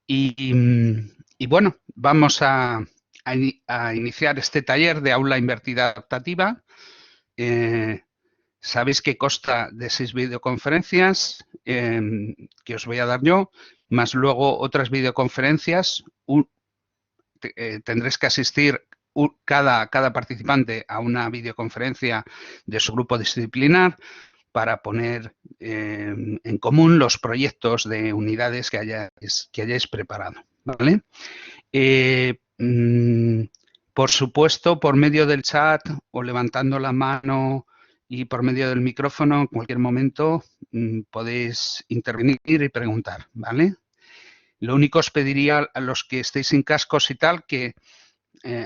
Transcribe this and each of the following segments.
Y bueno, vamos a iniciar este taller de aula invertida adaptativa. Sabéis que consta de 6 videoconferencias que os voy a dar yo, más luego otras videoconferencias. Tendréis que asistir cada participante a una videoconferencia de su grupo disciplinar para poner en común los proyectos de unidades que hayáis preparado, ¿vale? Por supuesto, por medio del chat o levantando la mano y por medio del micrófono, en cualquier momento podéis intervenir y preguntar, ¿vale? Lo único os pediría a los que estéis sin cascos y tal que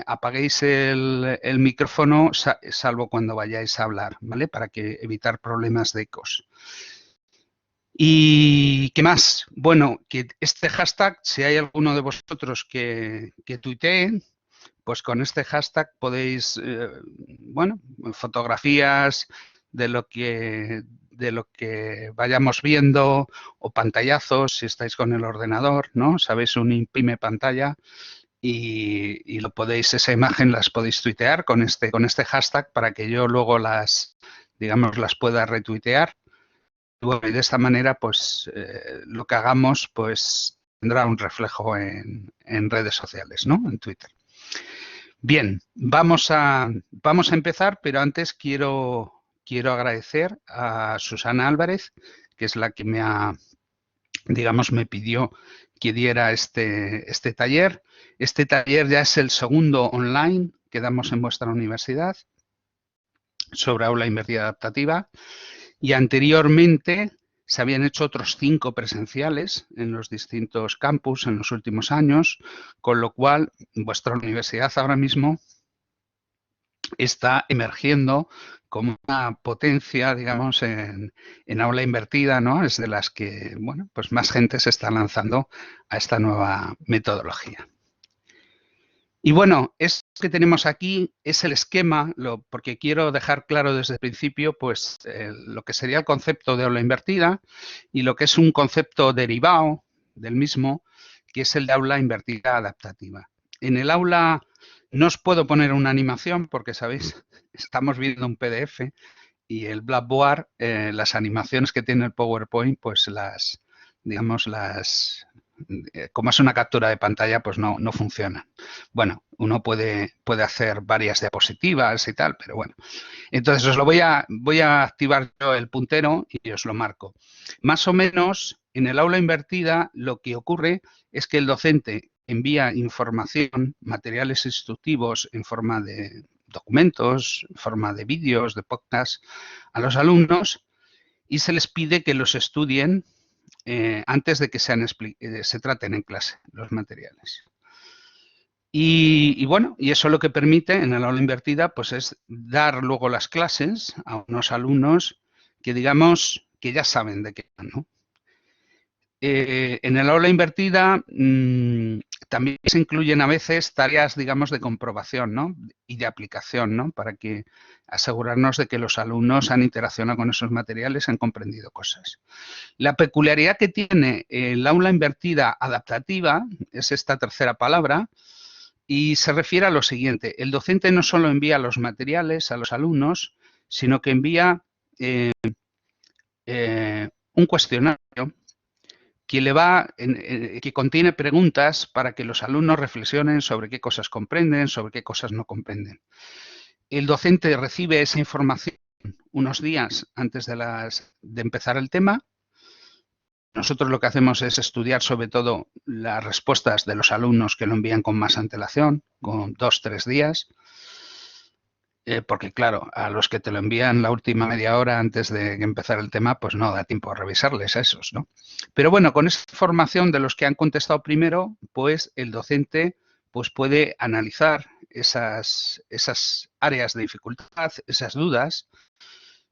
apaguéis el micrófono salvo cuando vayáis a hablar, ¿vale? Para que evitar problemas de ecos. ¿Y qué más? Bueno, que este hashtag, si hay alguno de vosotros que tuitee, pues con este hashtag podéis, bueno, fotografías de lo que vayamos viendo o pantallazos si estáis con el ordenador, ¿no? Sabéis, un imprime pantalla y lo podéis, esa imagen las podéis tuitear con este hashtag para que yo luego las pueda retuitear. Bueno, y de esta manera, pues lo que hagamos, pues tendrá un reflejo en redes sociales, ¿no? En Twitter. Bien, vamos a empezar, pero antes quiero agradecer a Susana Álvarez, que es la que me pidió que diera este taller. Este taller ya es el segundo online que damos en vuestra universidad sobre aula invertida adaptativa y anteriormente se habían hecho otros 5 presenciales en los distintos campus en los últimos años, con lo cual vuestra universidad ahora mismo está emergiendo como una potencia, digamos, en aula invertida, ¿no? Es de las que, bueno, pues más gente se está lanzando a esta nueva metodología. Y bueno, esto que tenemos aquí es el esquema, porque quiero dejar claro desde el principio, pues, lo que sería el concepto de aula invertida y lo que es un concepto derivado del mismo, que es el de aula invertida adaptativa. En el aula no os puedo poner una animación porque, sabéis, estamos viendo un PDF y el Blackboard, las animaciones que tiene el PowerPoint, pues como es una captura de pantalla, pues no funciona. Bueno, uno puede hacer varias diapositivas y tal, pero bueno. Entonces os lo voy a activar yo el puntero y os lo marco. Más o menos, en el aula invertida, lo que ocurre es que el docente envía información, materiales instructivos en forma de documentos, en forma de vídeos, de podcast, a los alumnos y se les pide que los estudien antes de que se traten en clase los materiales. Y bueno, y eso lo que permite en el aula invertida pues es dar luego las clases a unos alumnos que digamos que ya saben de qué van, ¿no? En el aula invertida también se incluyen a veces tareas, digamos, de comprobación, ¿no? Y de aplicación, ¿no? Para que asegurarnos de que los alumnos han interaccionado con esos materiales, han comprendido cosas. La peculiaridad que tiene el aula invertida adaptativa es esta tercera palabra y se refiere a lo siguiente. El docente no solo envía los materiales a los alumnos, sino que envía un cuestionario que contiene preguntas para que los alumnos reflexionen sobre qué cosas comprenden, sobre qué cosas no comprenden. El docente recibe esa información unos días antes de empezar el tema. Nosotros lo que hacemos es estudiar sobre todo las respuestas de los alumnos que lo envían con más antelación, con 2 o 3 días, porque claro, a los que te lo envían la última media hora antes de empezar el tema, pues no da tiempo a revisarles a esos, ¿no? Pero bueno, con esa información de los que han contestado primero, pues el docente pues puede analizar esas áreas de dificultad, esas dudas,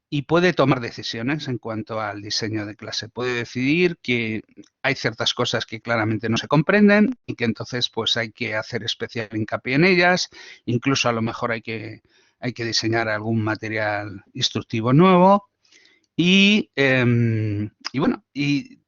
y puede tomar decisiones en cuanto al diseño de clase. Puede decidir que hay ciertas cosas que claramente no se comprenden y que entonces pues hay que hacer especial hincapié en ellas, incluso a lo mejor hay que diseñar algún material instructivo nuevo y bueno, y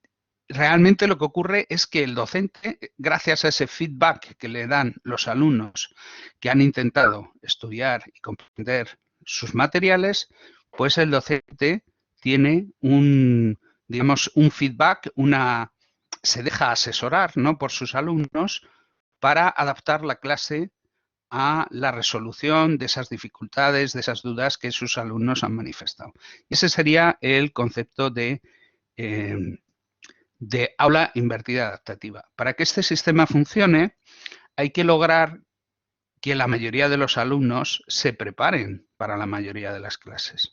realmente lo que ocurre es que el docente, gracias a ese feedback que le dan los alumnos que han intentado estudiar y comprender sus materiales, pues el docente tiene digamos, un feedback, se deja asesorar, ¿no?, por sus alumnos para adaptar la clase a la resolución de esas dificultades, de esas dudas que sus alumnos han manifestado. Y ese sería el concepto de aula invertida adaptativa. Para que este sistema funcione, hay que lograr que la mayoría de los alumnos se preparen para la mayoría de las clases.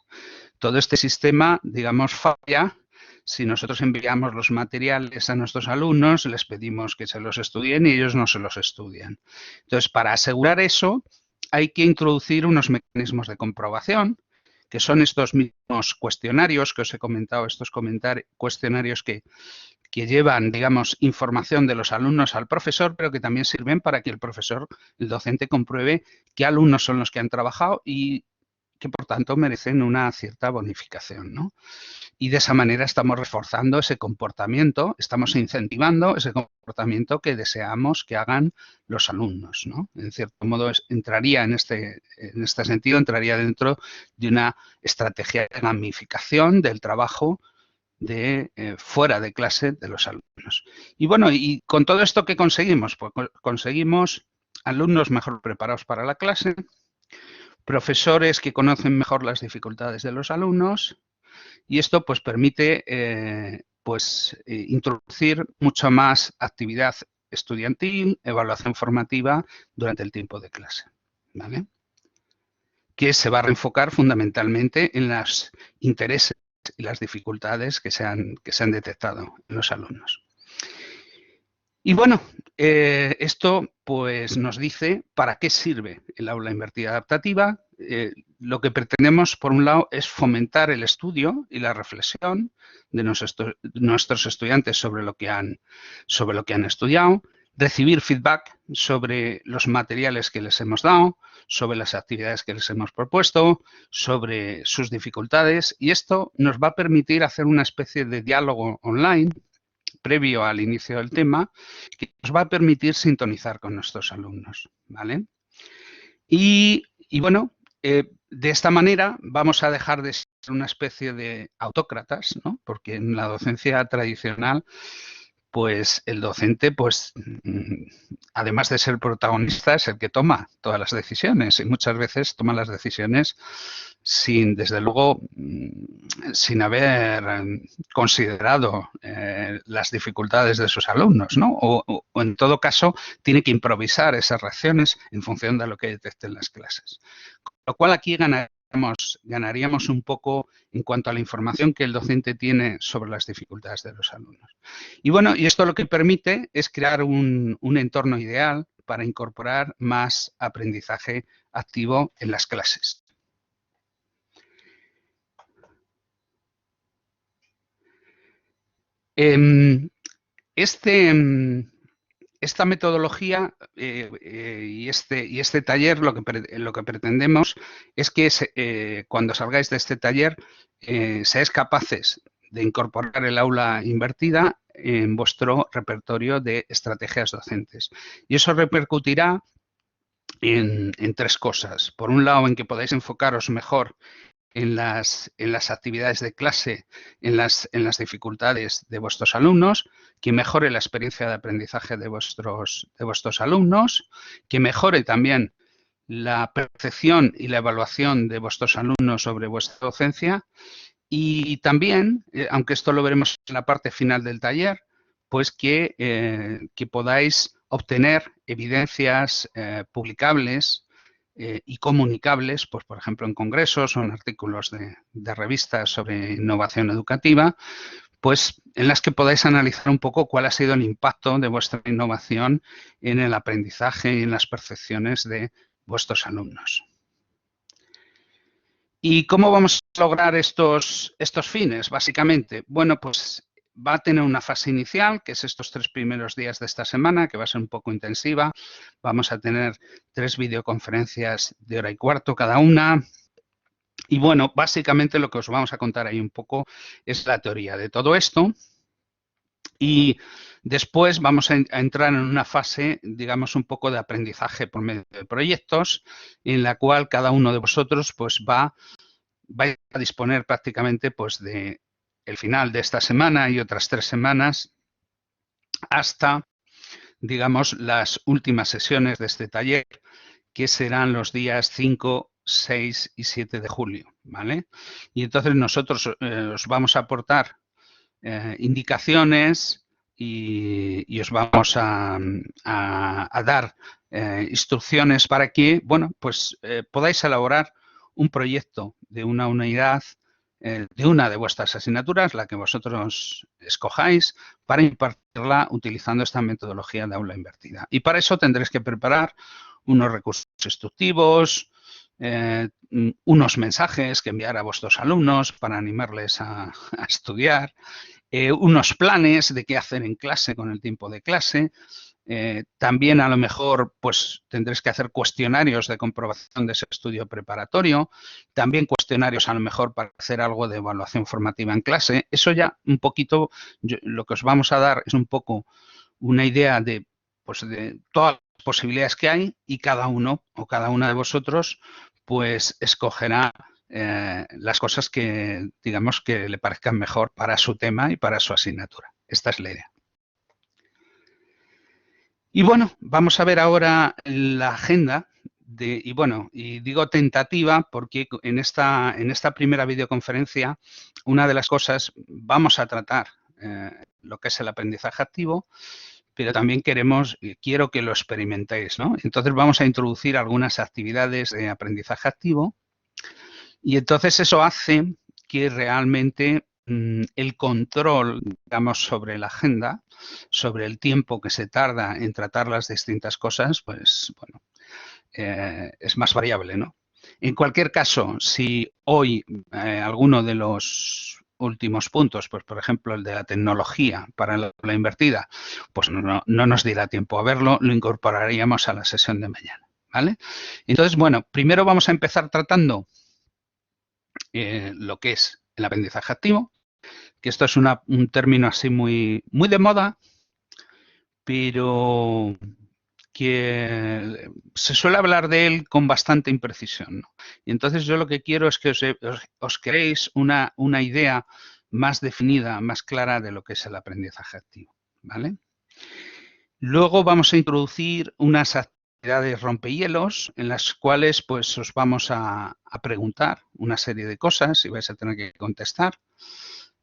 Todo este sistema, digamos, falla si nosotros enviamos los materiales a nuestros alumnos, les pedimos que se los estudien y ellos no se los estudian. Entonces, para asegurar eso, hay que introducir unos mecanismos de comprobación, que son estos mismos cuestionarios que os he comentado, estos cuestionarios que llevan, digamos, información de los alumnos al profesor, pero que también sirven para que el profesor, el docente, compruebe qué alumnos son los que han trabajado y que, por tanto, merecen una cierta bonificación, ¿no? Y de esa manera estamos reforzando ese comportamiento, estamos incentivando ese comportamiento que deseamos que hagan los alumnos, ¿no? En cierto modo, entraría en este sentido, entraría dentro de una estrategia de gamificación del trabajo de fuera de clase de los alumnos. Y bueno, y con todo esto, ¿qué conseguimos? Pues conseguimos alumnos mejor preparados para la clase, profesores que conocen mejor las dificultades de los alumnos, y esto pues permite introducir mucha más actividad estudiantil, evaluación formativa durante el tiempo de clase, ¿vale? Que se va a reenfocar fundamentalmente en los intereses y las dificultades que se han detectado en los alumnos. Y bueno, esto pues nos dice para qué sirve el aula invertida adaptativa. Lo que pretendemos, por un lado, es fomentar el estudio y la reflexión de nuestros estudiantes sobre lo que han estudiado, recibir feedback sobre los materiales que les hemos dado, sobre las actividades que les hemos propuesto, sobre sus dificultades, y esto nos va a permitir hacer una especie de diálogo online previo al inicio del tema, que nos va a permitir sintonizar con nuestros alumnos, ¿vale? Y bueno, de esta manera vamos a dejar de ser una especie de autócratas, ¿no? Porque en la docencia tradicional, pues el docente, pues además de ser protagonista, es el que toma todas las decisiones y muchas veces toma las decisiones desde luego, sin haber considerado las dificultades de sus alumnos, ¿no? O en todo caso, tiene que improvisar esas reacciones en función de lo que detecte en las clases. Con lo cual, aquí ganaríamos un poco en cuanto a la información que el docente tiene sobre las dificultades de los alumnos. Y bueno, y esto lo que permite es crear un entorno ideal para incorporar más aprendizaje activo en las clases. Esta metodología y este taller lo que pretendemos es que cuando salgáis de este taller seáis capaces de incorporar el aula invertida en vuestro repertorio de estrategias docentes. Y eso repercutirá en tres cosas. Por un lado, en que podáis enfocaros mejor en las actividades de clase, en las dificultades de vuestros alumnos, que mejore la experiencia de aprendizaje de vuestros alumnos, que mejore también la percepción y la evaluación de vuestros alumnos sobre vuestra docencia y también, aunque esto lo veremos en la parte final del taller, pues que podáis obtener evidencias publicables y comunicables, pues por ejemplo en congresos o en artículos de revistas sobre innovación educativa, pues en las que podáis analizar un poco cuál ha sido el impacto de vuestra innovación en el aprendizaje y en las percepciones de vuestros alumnos. ¿Y cómo vamos a lograr estos fines, básicamente? Bueno, pues va a tener una fase inicial, que es estos 3 primeros días de esta semana, que va a ser un poco intensiva. Vamos a tener 3 videoconferencias de 1h15 cada una. Y bueno, básicamente lo que os vamos a contar ahí un poco es la teoría de todo esto. Y después vamos a entrar en una fase, digamos, un poco de aprendizaje por medio de proyectos, en la cual cada uno de vosotros pues va a disponer prácticamente pues de el final de esta semana y otras 3 semanas hasta, digamos, las últimas sesiones de este taller, que serán los días 5, 6 y 7 de julio, ¿vale? Y entonces nosotros os vamos a aportar indicaciones y os vamos a dar instrucciones para que, bueno, pues podáis elaborar un proyecto de una unidad de una de vuestras asignaturas, la que vosotros escojáis, para impartirla utilizando esta metodología de aula invertida. Y para eso tendréis que preparar unos recursos instructivos, unos mensajes que enviar a vuestros alumnos para animarles a estudiar, unos planes de qué hacer en clase con el tiempo de clase. También a lo mejor pues tendréis que hacer cuestionarios de comprobación de ese estudio preparatorio, también cuestionarios a lo mejor para hacer algo de evaluación formativa en clase. Eso ya un poquito, lo que os vamos a dar es un poco una idea de, pues, de todas las posibilidades que hay y cada uno o cada una de vosotros pues escogerá las cosas que, digamos, que le parezcan mejor para su tema y para su asignatura. Esta es la idea. Y bueno, vamos a ver ahora la agenda y digo tentativa porque en esta primera videoconferencia una de las cosas vamos a tratar lo que es el aprendizaje activo, pero también quiero que lo experimentéis, ¿no? Entonces vamos a introducir algunas actividades de aprendizaje activo y entonces eso hace que realmente el control, digamos, sobre la agenda, sobre el tiempo que se tarda en tratar las distintas cosas, pues, bueno, es más variable, ¿no? En cualquier caso, si hoy alguno de los últimos puntos, pues por ejemplo el de la tecnología para la invertida, pues no nos dirá tiempo a verlo, lo incorporaríamos a la sesión de mañana, ¿vale? Entonces, bueno, primero vamos a empezar tratando lo que es el aprendizaje activo, que esto es un término así muy de moda, pero que se suele hablar de él con bastante imprecisión, ¿no? Y entonces yo lo que quiero es que os creéis una idea más definida, más clara de lo que es el aprendizaje activo, ¿vale? Luego vamos a introducir unas actividades rompehielos en las cuales pues os vamos a preguntar una serie de cosas y vais a tener que contestar.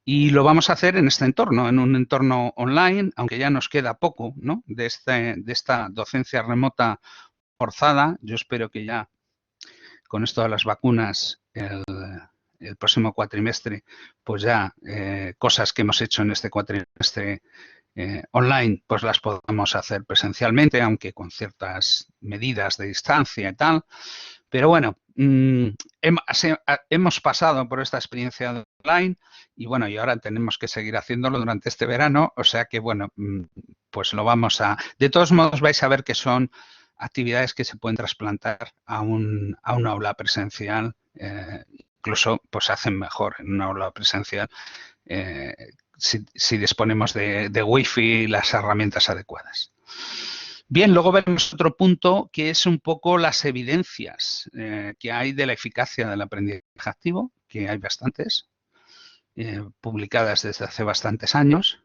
Y lo vamos a hacer en este entorno, en un entorno online, aunque ya nos queda poco, ¿no? de esta docencia remota forzada. Yo espero que ya con esto de las vacunas el próximo cuatrimestre, pues ya cosas que hemos hecho en este cuatrimestre online, pues las podemos hacer presencialmente, aunque con ciertas medidas de distancia y tal. Pero bueno, hemos pasado por esta experiencia online y bueno, y ahora tenemos que seguir haciéndolo durante este verano, o sea que bueno, pues lo vamos a... De todos modos vais a ver que son actividades que se pueden trasplantar a un aula presencial, incluso pues hacen mejor en un aula presencial si disponemos de wifi y las herramientas adecuadas. Bien, luego veremos otro punto que es un poco las evidencias que hay de la eficacia del aprendizaje activo, que hay bastantes, publicadas desde hace bastantes años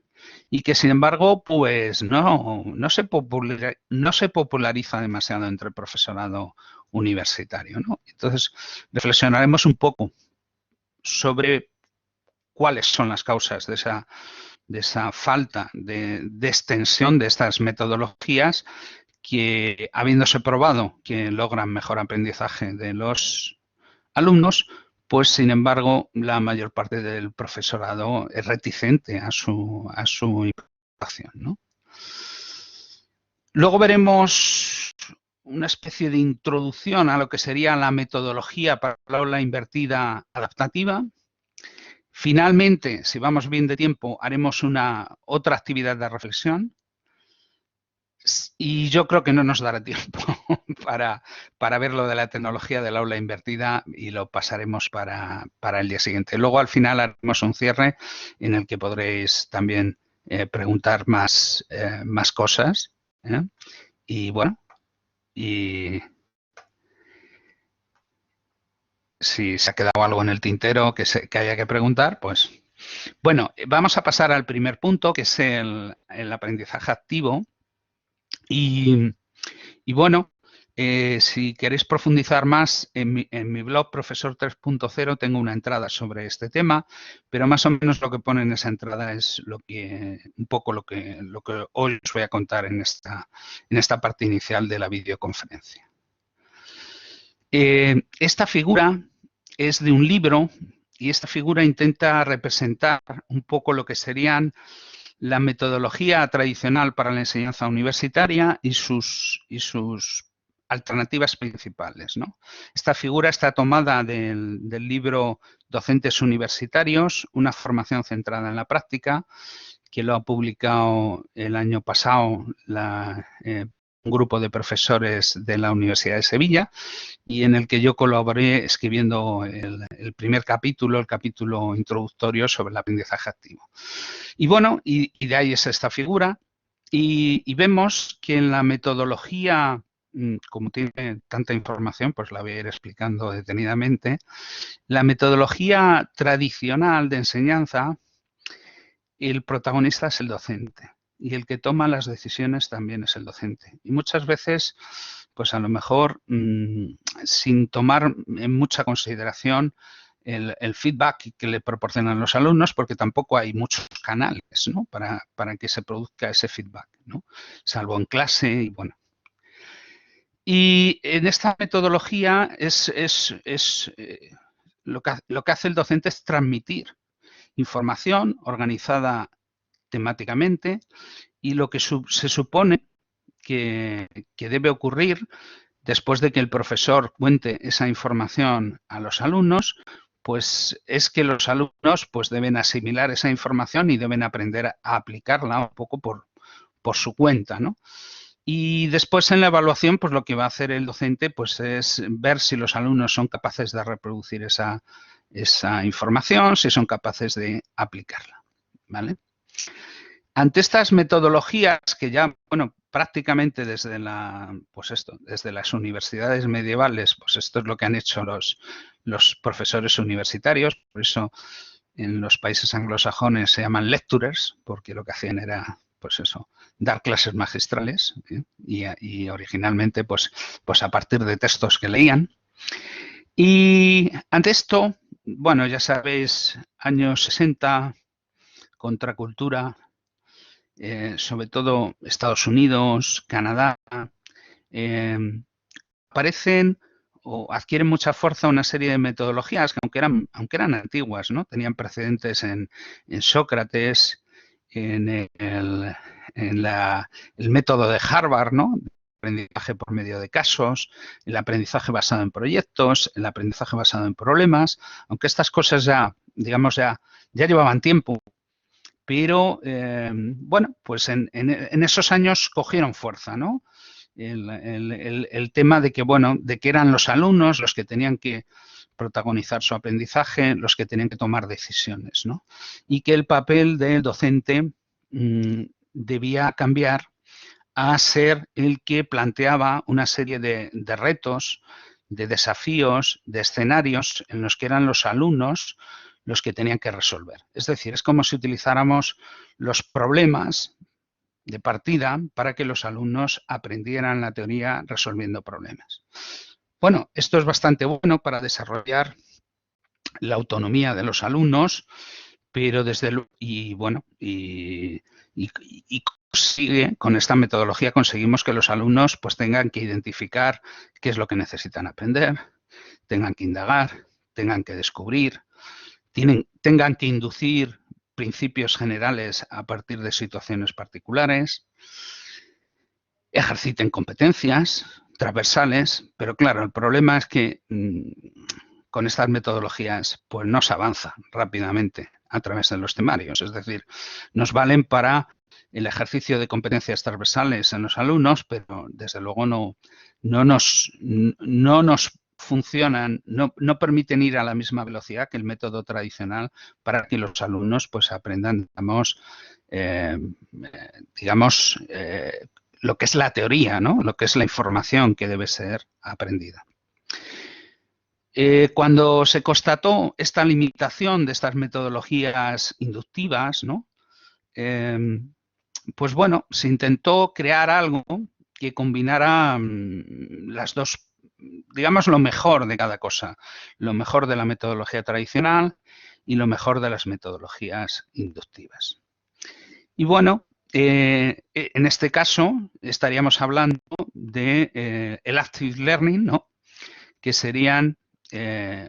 y que sin embargo pues no se populariza demasiado entre el profesorado universitario, ¿no? Entonces reflexionaremos un poco sobre cuáles son las causas de esa falta de extensión de estas metodologías que, habiéndose probado que logran mejor aprendizaje de los alumnos, pues sin embargo la mayor parte del profesorado es reticente a su implementación, ¿no? Luego veremos una especie de introducción a lo que sería la metodología para la aula invertida adaptativa. Finalmente, si vamos bien de tiempo, haremos otra actividad de reflexión. Y yo creo que no nos dará tiempo para ver lo de la tecnología del aula invertida y lo pasaremos para el día siguiente. Luego, al final, haremos un cierre en el que podréis también preguntar más cosas. Y bueno, y si se ha quedado algo en el tintero que haya que preguntar, pues... Bueno, vamos a pasar al primer punto, que es el aprendizaje activo. Y bueno, si queréis profundizar más, en mi blog Profesor 3.0 tengo una entrada sobre este tema, pero más o menos lo que pone en esa entrada es un poco lo que hoy os voy a contar en esta parte inicial de la videoconferencia. Esta figura es de un libro y esta figura intenta representar un poco lo que serían la metodología tradicional para la enseñanza universitaria y sus alternativas principales, ¿no? Esta figura está tomada del libro Docentes Universitarios, una formación centrada en la práctica, que lo ha publicado el año pasado un grupo de profesores de la Universidad de Sevilla, y en el que yo colaboré escribiendo el primer capítulo, el capítulo introductorio sobre el aprendizaje activo. Y bueno, y de ahí es esta figura, y vemos que en la metodología, como tiene tanta información, pues la voy a ir explicando detenidamente, la metodología tradicional de enseñanza, el protagonista es el docente y el que toma las decisiones también es el docente. Y muchas veces, pues a lo mejor, sin tomar en mucha consideración el feedback que le proporcionan los alumnos, porque tampoco hay muchos canales, ¿no?, para que se produzca ese feedback, ¿no?, salvo en clase y bueno. Y en esta metodología lo que hace el docente es transmitir información organizada temáticamente, y lo que se supone que debe ocurrir después de que el profesor cuente esa información a los alumnos, pues es que los alumnos pues deben asimilar esa información y deben aprender a aplicarla un poco por su cuenta, ¿no? Y después en la evaluación, pues lo que va a hacer el docente pues es ver si los alumnos son capaces de reproducir esa información, si son capaces de aplicarla, ¿vale? Ante estas metodologías que ya, bueno, prácticamente desde las universidades medievales, pues esto es lo que han hecho los profesores universitarios, por eso en los países anglosajones se llaman lecturers, porque lo que hacían era, pues eso, dar clases magistrales, y originalmente, pues a partir de textos que leían. Y ante esto, bueno, ya sabéis, años 60, contracultura, sobre todo Estados Unidos, Canadá, aparecen o adquieren mucha fuerza una serie de metodologías que aunque eran antiguas, ¿no?, tenían precedentes en Sócrates, en el método de Harvard, ¿no?, aprendizaje por medio de casos, el aprendizaje basado en proyectos, el aprendizaje basado en problemas, aunque estas cosas ya llevaban tiempo. Pero, bueno, pues en esos años cogieron fuerza, ¿no? El tema de que, bueno, de que eran los alumnos los que tenían que protagonizar su aprendizaje, los que tenían que tomar decisiones, ¿no? Y que el papel del docente debía cambiar a ser el que planteaba una serie de retos, de desafíos, de escenarios en los que eran los alumnos los que tenían que resolver. Es decir, es como si utilizáramos los problemas de partida para que los alumnos aprendieran la teoría resolviendo problemas. Bueno, esto es bastante bueno para desarrollar la autonomía de los alumnos, pero desde luego, con esta metodología conseguimos que los alumnos pues tengan que identificar qué es lo que necesitan aprender, tengan que indagar, tengan que descubrir, tengan que inducir principios generales a partir de situaciones particulares, ejerciten competencias transversales, pero claro, el problema es que con estas metodologías pues no se avanza rápidamente a través de los temarios, es decir, nos valen para el ejercicio de competencias transversales en los alumnos, pero desde luego no nos funcionan, no permiten ir a la misma velocidad que el método tradicional para que los alumnos pues aprendan, lo que es la teoría, ¿no? Lo que es la información que debe ser aprendida. Cuando se constató esta limitación de estas metodologías inductivas, ¿no? Pues bueno, se intentó crear algo que combinara las dos, digamos, lo mejor de cada cosa, lo mejor de la metodología tradicional y lo mejor de las metodologías inductivas. Y bueno, en este caso estaríamos hablando de el Active Learning, ¿no? Que serían,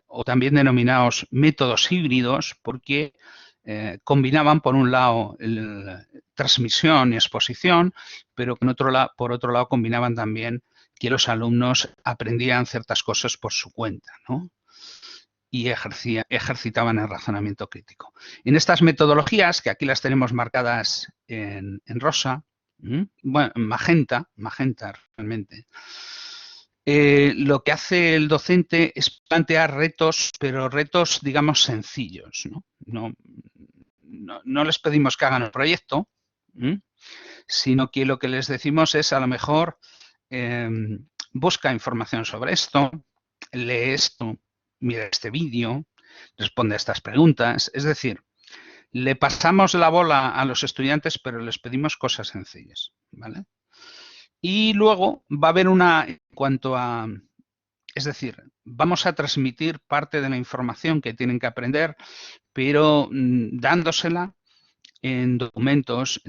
o también denominados métodos híbridos, porque combinaban, por un lado, transmisión y exposición, pero por otro lado combinaban también que los alumnos aprendían ciertas cosas por su cuenta, ¿no? Y ejercitaban el razonamiento crítico. En estas metodologías, que aquí las tenemos marcadas en rosa, bueno, magenta realmente, lo que hace el docente es plantear retos, pero retos, digamos, sencillos, ¿no? No les pedimos que hagan el proyecto, sino que lo que les decimos es, a lo mejor, busca información sobre esto, lee esto, mira este vídeo, responde a estas preguntas. Es decir, le pasamos la bola a los estudiantes, pero les pedimos cosas sencillas, ¿vale? Y luego va a haber es decir, vamos a transmitir parte de la información que tienen que aprender, pero dándosela en documentos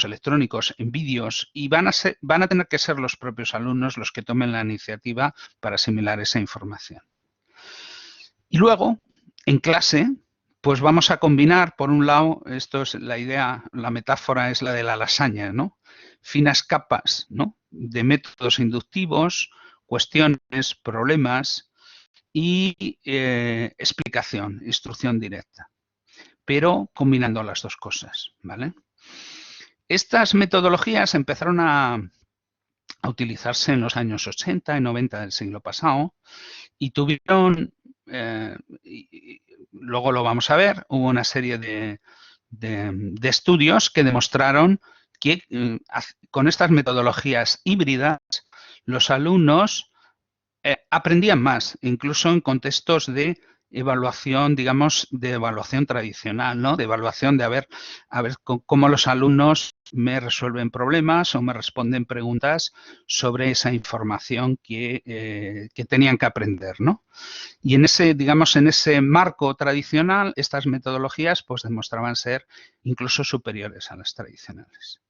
electrónicos, en vídeos, y van a tener que ser los propios alumnos los que tomen la iniciativa para asimilar esa información. Y luego, en clase, pues vamos a combinar, por un lado, esto es la idea, la metáfora es la de la lasaña, ¿no? Finas capas, ¿no? De métodos inductivos, cuestiones, problemas y explicación, instrucción directa, pero combinando las dos cosas, ¿vale? Estas metodologías empezaron a utilizarse en los años 80 y 90 del siglo pasado y tuvieron, luego lo vamos a ver, hubo una serie de estudios que demostraron que con estas metodologías híbridas los alumnos aprendían más, incluso en contextos de evaluación, digamos, de evaluación tradicional, ¿no? De evaluación de a ver cómo los alumnos me resuelven problemas o me responden preguntas sobre esa información que tenían que aprender, ¿no? Y en ese marco tradicional, estas metodologías pues demostraban ser incluso superiores a las tradicionales.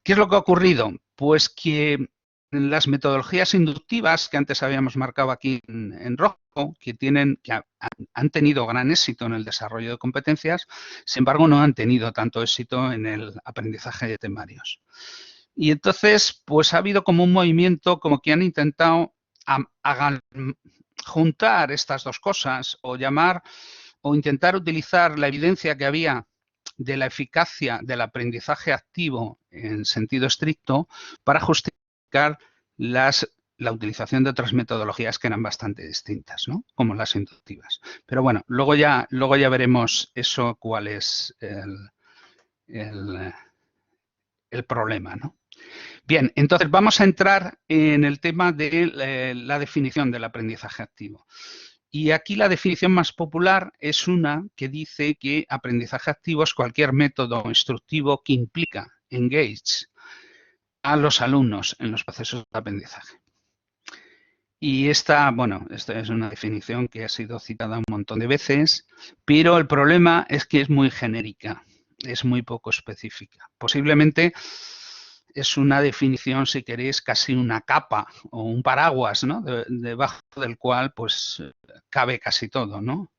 ¿Qué es lo que ha ocurrido? Pues que las metodologías inductivas que antes habíamos marcado aquí en rojo, que han tenido gran éxito en el desarrollo de competencias, sin embargo no han tenido tanto éxito en el aprendizaje de temarios. Y entonces, pues ha habido como un movimiento como que han intentado juntar estas dos cosas o intentar utilizar la evidencia que había de la eficacia del aprendizaje activo en sentido estricto para justificar la utilización de otras metodologías que eran bastante distintas, ¿no? Como las inductivas. Pero bueno, luego ya veremos eso, cuál es el problema, ¿no? Bien, entonces vamos a entrar en el tema de la definición del aprendizaje activo. Y aquí la definición más popular es una que dice que aprendizaje activo es cualquier método instructivo que implica, engage, a los alumnos en los procesos de aprendizaje. Y esta es una definición que ha sido citada un montón de veces, pero el problema es que es muy genérica, es muy poco específica. Posiblemente es una definición, si queréis, casi una capa o un paraguas, ¿no? Debajo del cual pues cabe casi todo, ¿no?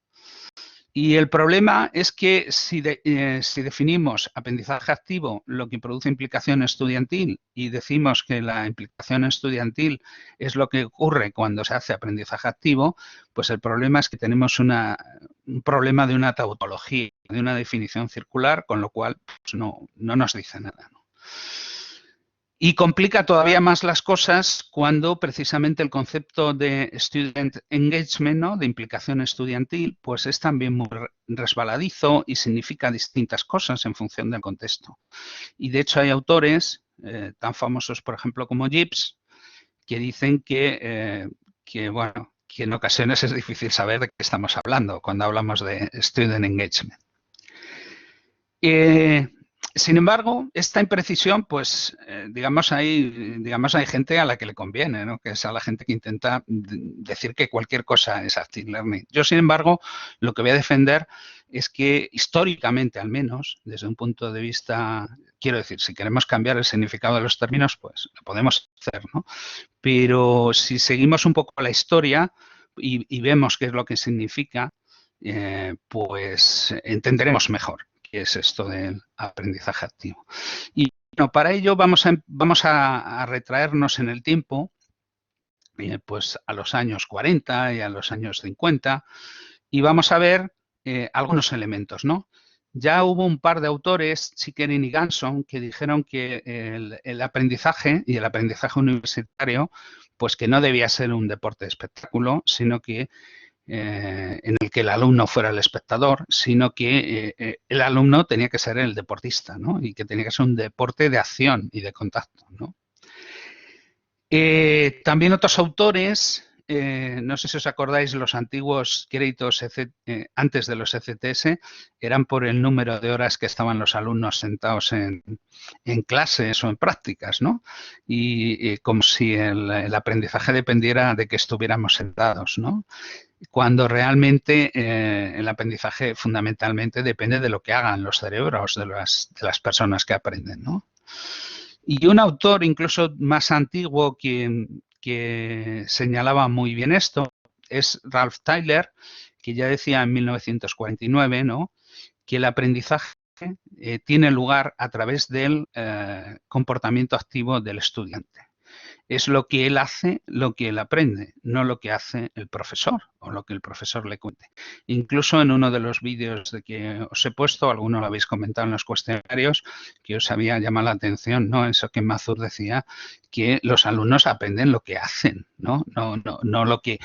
Y el problema es que si definimos aprendizaje activo, lo que produce implicación estudiantil, y decimos que la implicación estudiantil es lo que ocurre cuando se hace aprendizaje activo, pues el problema es que tenemos un problema de una tautología, de una definición circular, con lo cual pues no nos dice nada, ¿no? Y complica todavía más las cosas cuando precisamente el concepto de student engagement, ¿no?, de implicación estudiantil, pues es también muy resbaladizo y significa distintas cosas en función del contexto. Y de hecho hay autores tan famosos, por ejemplo, como Gibbs, que dicen bueno, que en ocasiones es difícil saber de qué estamos hablando cuando hablamos de student engagement. Sin embargo, esta imprecisión, pues, digamos, hay gente a la que le conviene, ¿no?, que es a la gente que intenta decir que cualquier cosa es active learning. Yo, sin embargo, lo que voy a defender es que históricamente, al menos, desde un punto de vista, quiero decir, si queremos cambiar el significado de los términos, pues lo podemos hacer, ¿no? Pero si seguimos un poco la historia y vemos qué es lo que significa, pues entenderemos mejor qué es esto del aprendizaje activo. Y bueno, para ello vamos a retraernos en el tiempo, pues a los años 40 y a los años 50, y vamos a ver algunos elementos, ¿no? Ya hubo un par de autores, Chickering y Ganson, que dijeron que el aprendizaje y el aprendizaje universitario, pues que no debía ser un deporte de espectáculo, sino que en el que el alumno fuera el espectador, sino que el alumno tenía que ser el deportista, ¿no? Y que tenía que ser un deporte de acción y de contacto, ¿no? También otros autores, no sé si os acordáis, los antiguos créditos antes de los ECTS eran por el número de horas que estaban los alumnos sentados en clases o en prácticas, ¿no? Y como si el aprendizaje dependiera de que estuviéramos sentados, ¿no? Cuando realmente el aprendizaje fundamentalmente depende de lo que hagan los cerebros de las personas que aprenden, ¿no? Y un autor incluso más antiguo que señalaba muy bien esto es Ralph Tyler, que ya decía en 1949, ¿no?, que el aprendizaje tiene lugar a través del comportamiento activo del estudiante. Es lo que él hace, lo que él aprende, no lo que hace el profesor o lo que el profesor le cuente. Incluso en uno de los vídeos de que os he puesto, alguno lo habéis comentado en los cuestionarios, que os había llamado la atención, ¿no? Eso que Mazur decía, que los alumnos aprenden lo que hacen, ¿no? No lo que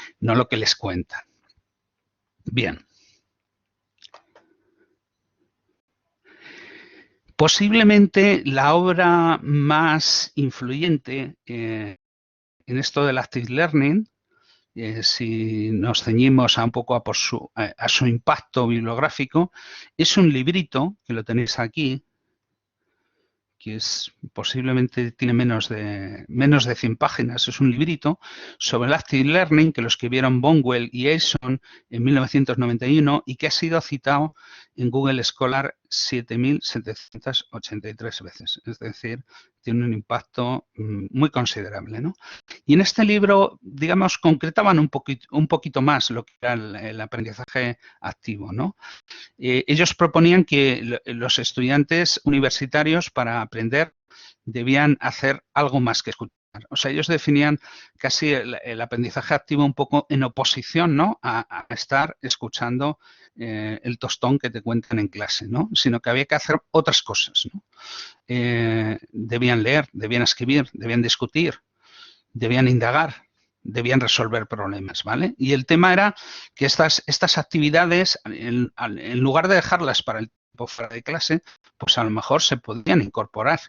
les cuentan. Bien. Posiblemente la obra más influyente en esto del active learning, si nos ceñimos un poco a su impacto bibliográfico, es un librito, que lo tenéis aquí, que es posiblemente tiene menos de 100 páginas, es un librito sobre el Active Learning que lo escribieron Bonwell y Eason en 1991 y que ha sido citado en Google Scholar 7.783 veces, es decir, tiene un impacto muy considerable, ¿no? Y en este libro, digamos, concretaban un poquito más lo que era el aprendizaje activo, ¿no? Ellos proponían que los estudiantes universitarios para aprender debían hacer algo más que escuchar. O sea, ellos definían casi el aprendizaje activo un poco en oposición, ¿no?, a estar escuchando el tostón que te cuentan en clase, ¿no?, sino que había que hacer otras cosas, ¿no? Debían leer, debían escribir, debían discutir, debían indagar, debían resolver problemas, ¿vale? Y el tema era que estas actividades, en lugar de dejarlas para el tiempo fuera de clase, pues a lo mejor se podían incorporar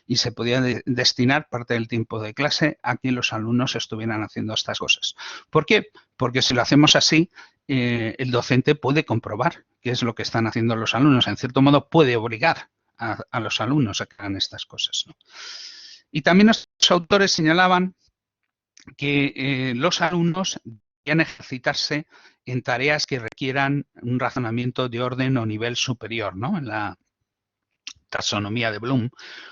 y se podía destinar parte del tiempo de clase a que los alumnos estuvieran haciendo estas cosas. ¿Por qué? Porque si lo hacemos así, el docente puede comprobar qué es lo que están haciendo los alumnos. En cierto modo, puede obligar a los alumnos a que hagan estas cosas, ¿no? Y también los autores señalaban que los alumnos debían ejercitarse en tareas que requieran un razonamiento de orden o nivel superior, ¿no?, en la taxonomía de Bloom,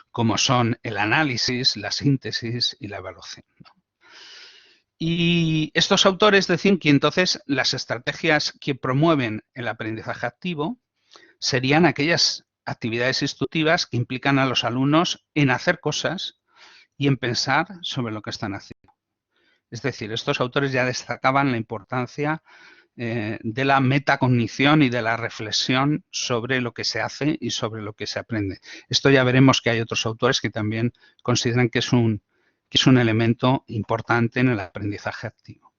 como son el análisis, la síntesis y la evaluación, ¿no? Y estos autores decían que entonces las estrategias que promueven el aprendizaje activo serían aquellas actividades instructivas que implican a los alumnos en hacer cosas y en pensar sobre lo que están haciendo. Es decir, estos autores ya destacaban la importancia de la metacognición y de la reflexión sobre lo que se hace y sobre lo que se aprende. Esto ya veremos que hay otros autores que también consideran que es un elemento importante en el aprendizaje activo.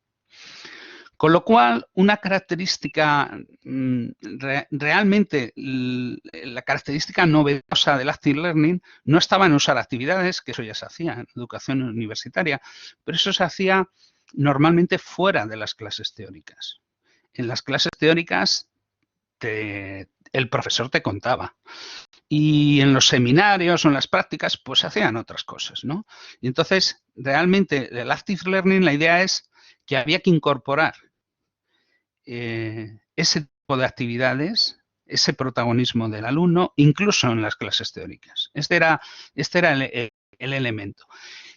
Con lo cual, una característica realmente, la característica novedosa del Active Learning no estaba en usar actividades, que eso ya se hacía en educación universitaria, pero eso se hacía normalmente fuera de las clases teóricas. En las clases teóricas el profesor te contaba. Y en los seminarios o en las prácticas, pues se hacían otras cosas, ¿no? Y entonces, realmente, el Active Learning, la idea es que había que incorporar ese tipo de actividades, ese protagonismo del alumno, incluso en las clases teóricas. Este era el elemento.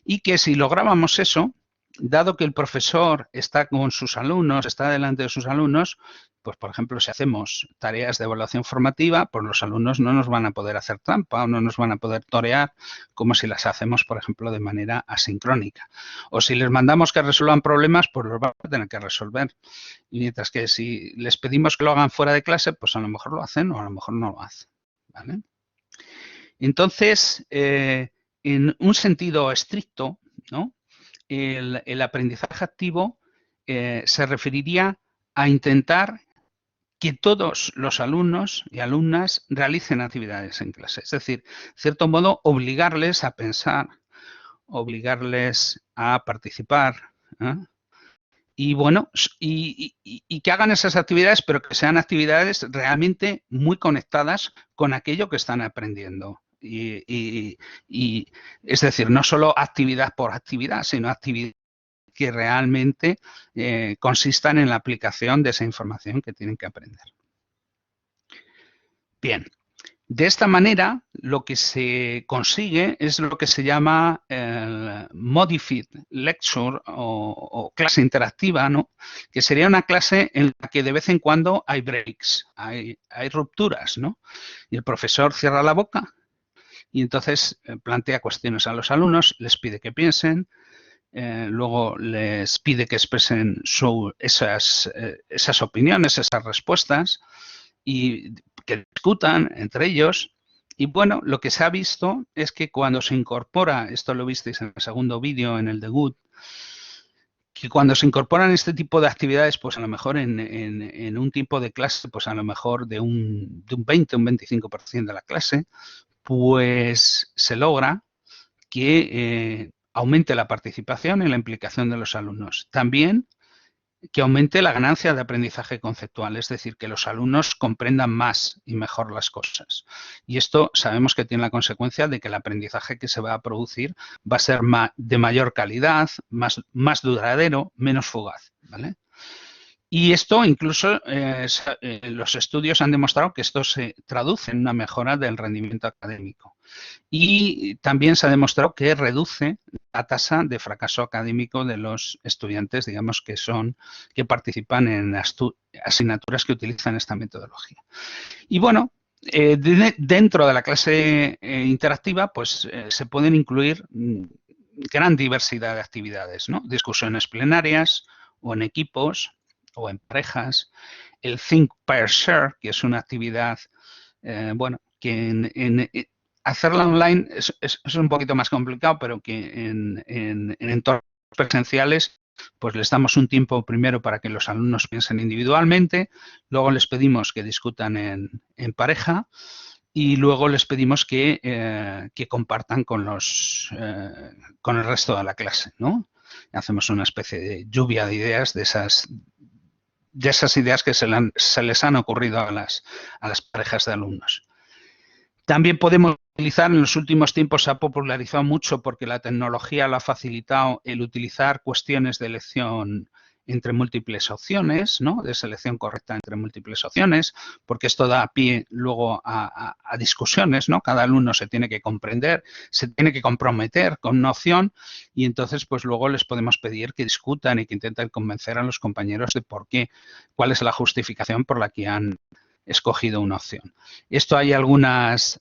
Y que si lográbamos eso, dado que el profesor está con sus alumnos, está delante de sus alumnos, pues por ejemplo, si hacemos tareas de evaluación formativa, pues los alumnos no nos van a poder hacer trampa o no nos van a poder torear como si las hacemos, por ejemplo, de manera asincrónica. O si les mandamos que resuelvan problemas, pues los van a tener que resolver. Mientras que si les pedimos que lo hagan fuera de clase, pues a lo mejor lo hacen o a lo mejor no lo hacen, ¿vale? Entonces, en un sentido estricto, ¿no? El aprendizaje activo se referiría a intentar que todos los alumnos y alumnas realicen actividades en clase. Es decir, de cierto modo, obligarles a pensar, obligarles a participar, ¿eh? Y bueno, y que hagan esas actividades, pero que sean actividades realmente muy conectadas con aquello que están aprendiendo. Y es decir, no solo actividad por actividad, sino actividad que realmente consistan en la aplicación de esa información que tienen que aprender. Bien, de esta manera lo que se consigue es lo que se llama el Modified Lecture o clase interactiva, ¿no? Que sería una clase en la que de vez en cuando hay breaks, hay rupturas, ¿no? Y el profesor cierra la boca y entonces plantea cuestiones a los alumnos, les pide que piensen, luego les pide que expresen esas opiniones, esas respuestas y que discutan entre ellos. Y bueno, lo que se ha visto es que cuando se incorpora, esto lo visteis en el segundo vídeo, en el de Good, que cuando se incorporan este tipo de actividades, pues a lo mejor en un tipo de clase, pues a lo mejor de un 20, un 25% de la clase, pues se logra que aumente la participación y la implicación de los alumnos. También que aumente la ganancia de aprendizaje conceptual, es decir, que los alumnos comprendan más y mejor las cosas. Y esto sabemos que tiene la consecuencia de que el aprendizaje que se va a producir va a ser de mayor calidad, más duradero, menos fugaz, ¿vale? Y esto incluso los estudios han demostrado que esto se traduce en una mejora del rendimiento académico. Y también se ha demostrado que reduce la tasa de fracaso académico de los estudiantes, digamos, que participan en asignaturas que utilizan esta metodología. Y bueno, dentro de la clase interactiva, pues se pueden incluir gran diversidad de actividades, ¿no? Discusiones plenarias o en equipos o en parejas. El Think, Pair, Share, que es una actividad, bueno, que hacerla online es un poquito más complicado, pero que en entornos presenciales pues les damos un tiempo primero para que los alumnos piensen individualmente, luego les pedimos que discutan en pareja y luego les pedimos que compartan con el resto de la clase, ¿no? Hacemos una especie de lluvia de ideas de esas ideas que se les han ocurrido a las parejas de alumnos. También podemos utilizar, en los últimos tiempos se ha popularizado mucho porque la tecnología lo ha facilitado, el utilizar cuestiones de elección entre múltiples opciones, ¿no? De selección correcta entre múltiples opciones, porque esto da pie luego a discusiones, ¿no? Cada alumno se tiene que comprender, se tiene que comprometer con una opción y entonces pues luego les podemos pedir que discutan y que intenten convencer a los compañeros de por qué, cuál es la justificación por la que han escogido una opción. Esto hay algunas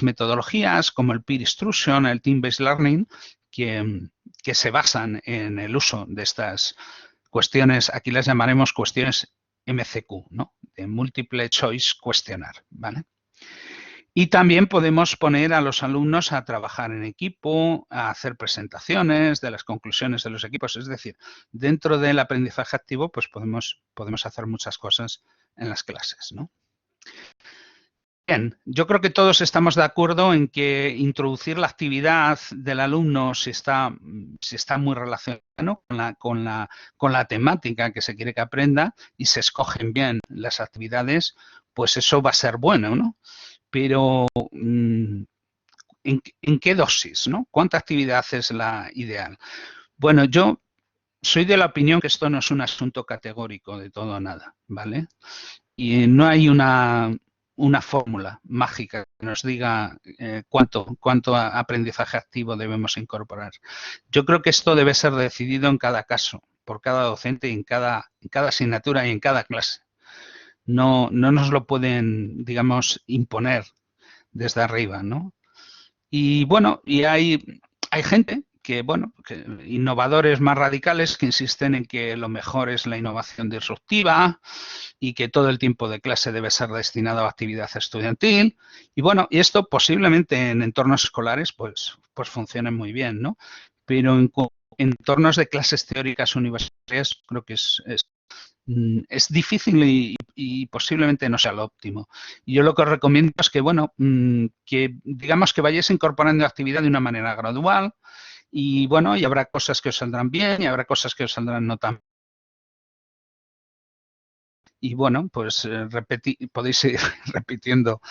metodologías como el peer instruction, el team-based learning, que se basan en el uso de estas cuestiones, aquí las llamaremos cuestiones MCQ, ¿no? De Multiple Choice Questionnaire, ¿vale? Y también podemos poner a los alumnos a trabajar en equipo, a hacer presentaciones de las conclusiones de los equipos. Es decir, dentro del aprendizaje activo, pues podemos hacer muchas cosas en las clases, ¿no? Bien, yo creo que todos estamos de acuerdo en que introducir la actividad del alumno, si está muy relacionado, ¿no?, con la temática que se quiere que aprenda y se escogen bien las actividades, pues eso va a ser bueno, ¿no? Pero ¿en qué dosis, ¿no? ¿Cuánta actividad es la ideal? Bueno, yo soy de la opinión que esto no es un asunto categórico de todo o nada, ¿vale? Y no hay una fórmula mágica que nos diga cuánto aprendizaje activo debemos incorporar. Yo creo que esto debe ser decidido en cada caso, por cada docente, en cada asignatura y en cada clase. No nos lo pueden, digamos, imponer desde arriba, ¿no? Y bueno, y hay gente que, bueno, innovadores más radicales que insisten en que lo mejor es la innovación disruptiva y que todo el tiempo de clase debe ser destinado a actividad estudiantil. Y bueno, y esto posiblemente en entornos escolares pues funcione muy bien, ¿no? Pero en entornos de clases teóricas universitarias creo que es difícil y posiblemente no sea lo óptimo. Y yo lo que os recomiendo es que, bueno, que digamos que vayáis incorporando actividad de una manera gradual y, bueno, y habrá cosas que os saldrán bien y habrá cosas que os saldrán no tan bien. Y, bueno, pues podéis ir repitiendo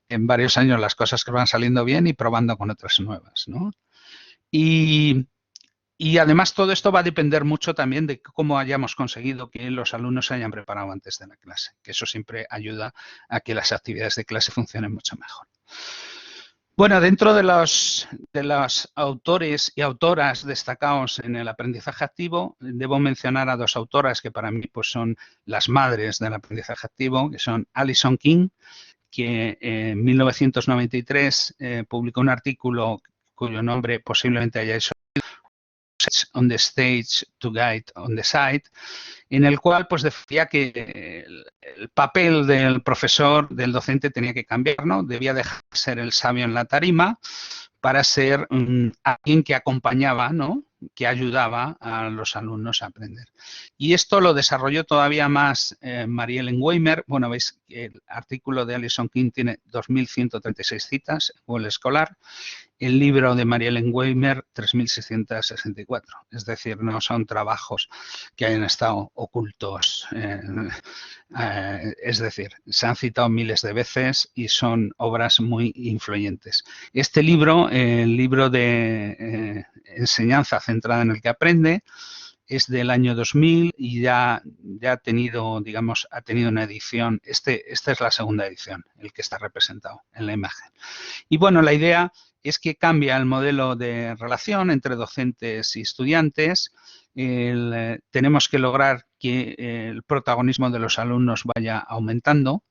en varios años las cosas que van saliendo bien y probando con otras nuevas, ¿no? Y además todo esto va a depender mucho también de cómo hayamos conseguido que los alumnos se hayan preparado antes de la clase, que eso siempre ayuda a que las actividades de clase funcionen mucho mejor. Bueno, dentro de los autores y autoras destacados en el aprendizaje activo, debo mencionar a dos autoras que para mí pues, son las madres del aprendizaje activo, que son Alison King, que en 1993 publicó un artículo cuyo nombre posiblemente hayáis on the stage to guide on the side, en el cual pues decía que el papel del profesor, del docente tenía que cambiar, ¿no? Debía dejar de ser el sabio en la tarima para ser alguien que acompañaba, ¿no?, que ayudaba a los alumnos a aprender. Y esto lo desarrolló todavía más Marie-Hélène Weimer. Bueno, veis que el artículo de Alison King tiene 2.136 citas en el escolar. El libro de Marie-Hélène Weimer, 3.664. Es decir, no son trabajos que hayan estado ocultos. Es decir, se han citado miles de veces y son obras muy influyentes. Este libro, el libro de enseñanza centrada en el que aprende, es del año 2000 y ya ha tenido, digamos, ha tenido una edición. Esta es la segunda edición, el que está representado en la imagen. Y bueno, la idea es que cambia el modelo de relación entre docentes y estudiantes. Tenemos que lograr que el protagonismo de los alumnos vaya aumentando.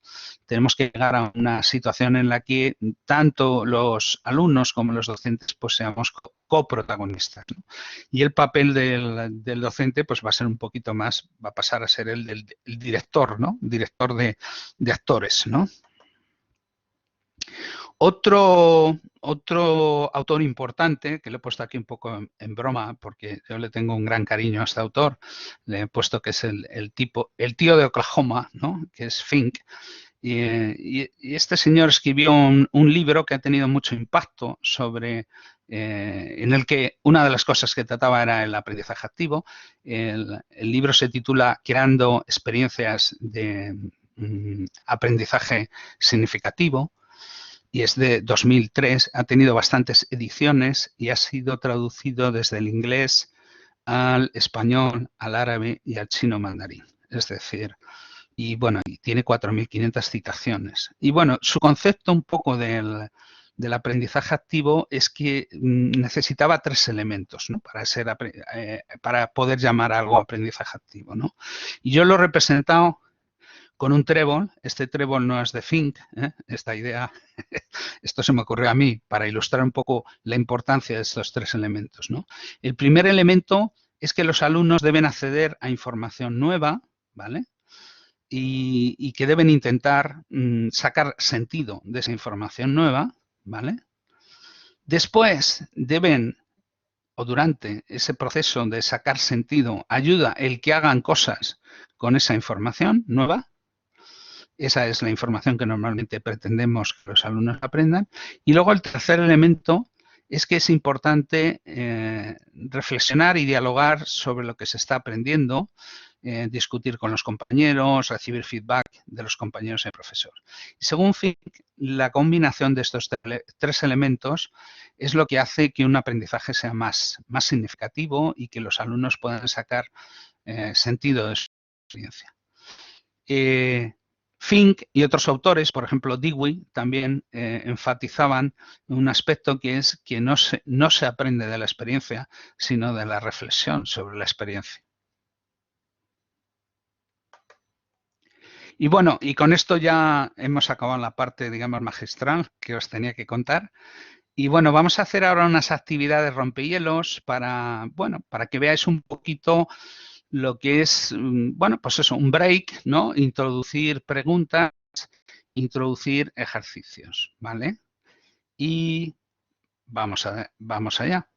Tenemos que llegar a una situación en la que tanto los alumnos como los docentes pues seamos coprotagonistas, ¿no? Y el papel del docente pues va a ser un poquito más, va a pasar a ser el del director, ¿no? Director de actores, ¿no? Otro autor importante, que le he puesto aquí un poco en broma, porque yo le tengo un gran cariño a este autor, le he puesto que es el tío de Oklahoma, ¿no?, que es Fink. Y este señor escribió un libro que ha tenido mucho impacto sobre, en el que una de las cosas que trataba era el aprendizaje activo. El libro se titula Creando experiencias de aprendizaje significativo y es de 2003. Ha tenido bastantes ediciones y ha sido traducido desde el inglés al español, al árabe y al chino mandarín. Es decir, y bueno, y tiene 4.500 citaciones. Y bueno, su concepto un poco del aprendizaje activo es que necesitaba 3 elementos, ¿no?, para poder llamar algo aprendizaje activo, ¿no? Y yo lo he representado con un trébol. Este trébol no es de Fink, esta idea, esto se me ocurrió a mí para ilustrar un poco la importancia de estos 3 elementos, ¿no? El primer elemento es que los alumnos deben acceder a información nueva, ¿vale?, y que deben intentar sacar sentido de esa información nueva, ¿vale? Después deben, o durante ese proceso de sacar sentido, ayuda el que hagan cosas con esa información nueva. Esa es la información que normalmente pretendemos que los alumnos aprendan. Y luego el tercer elemento es que es importante reflexionar y dialogar sobre lo que se está aprendiendo, discutir con los compañeros, recibir feedback de los compañeros y el profesor. Y según Fink, la combinación de estos tres elementos es lo que hace que un aprendizaje sea más significativo y que los alumnos puedan sacar sentido de su experiencia. Fink y otros autores, por ejemplo Dewey, también enfatizaban un aspecto que es que no se aprende de la experiencia, sino de la reflexión sobre la experiencia. Y bueno, y con esto ya hemos acabado la parte, digamos, magistral que os tenía que contar. Y bueno, vamos a hacer ahora unas actividades rompehielos para, bueno, para que veáis un poquito lo que es, bueno, pues eso, un break, ¿no? Introducir preguntas, introducir ejercicios, ¿vale? Y vamos allá.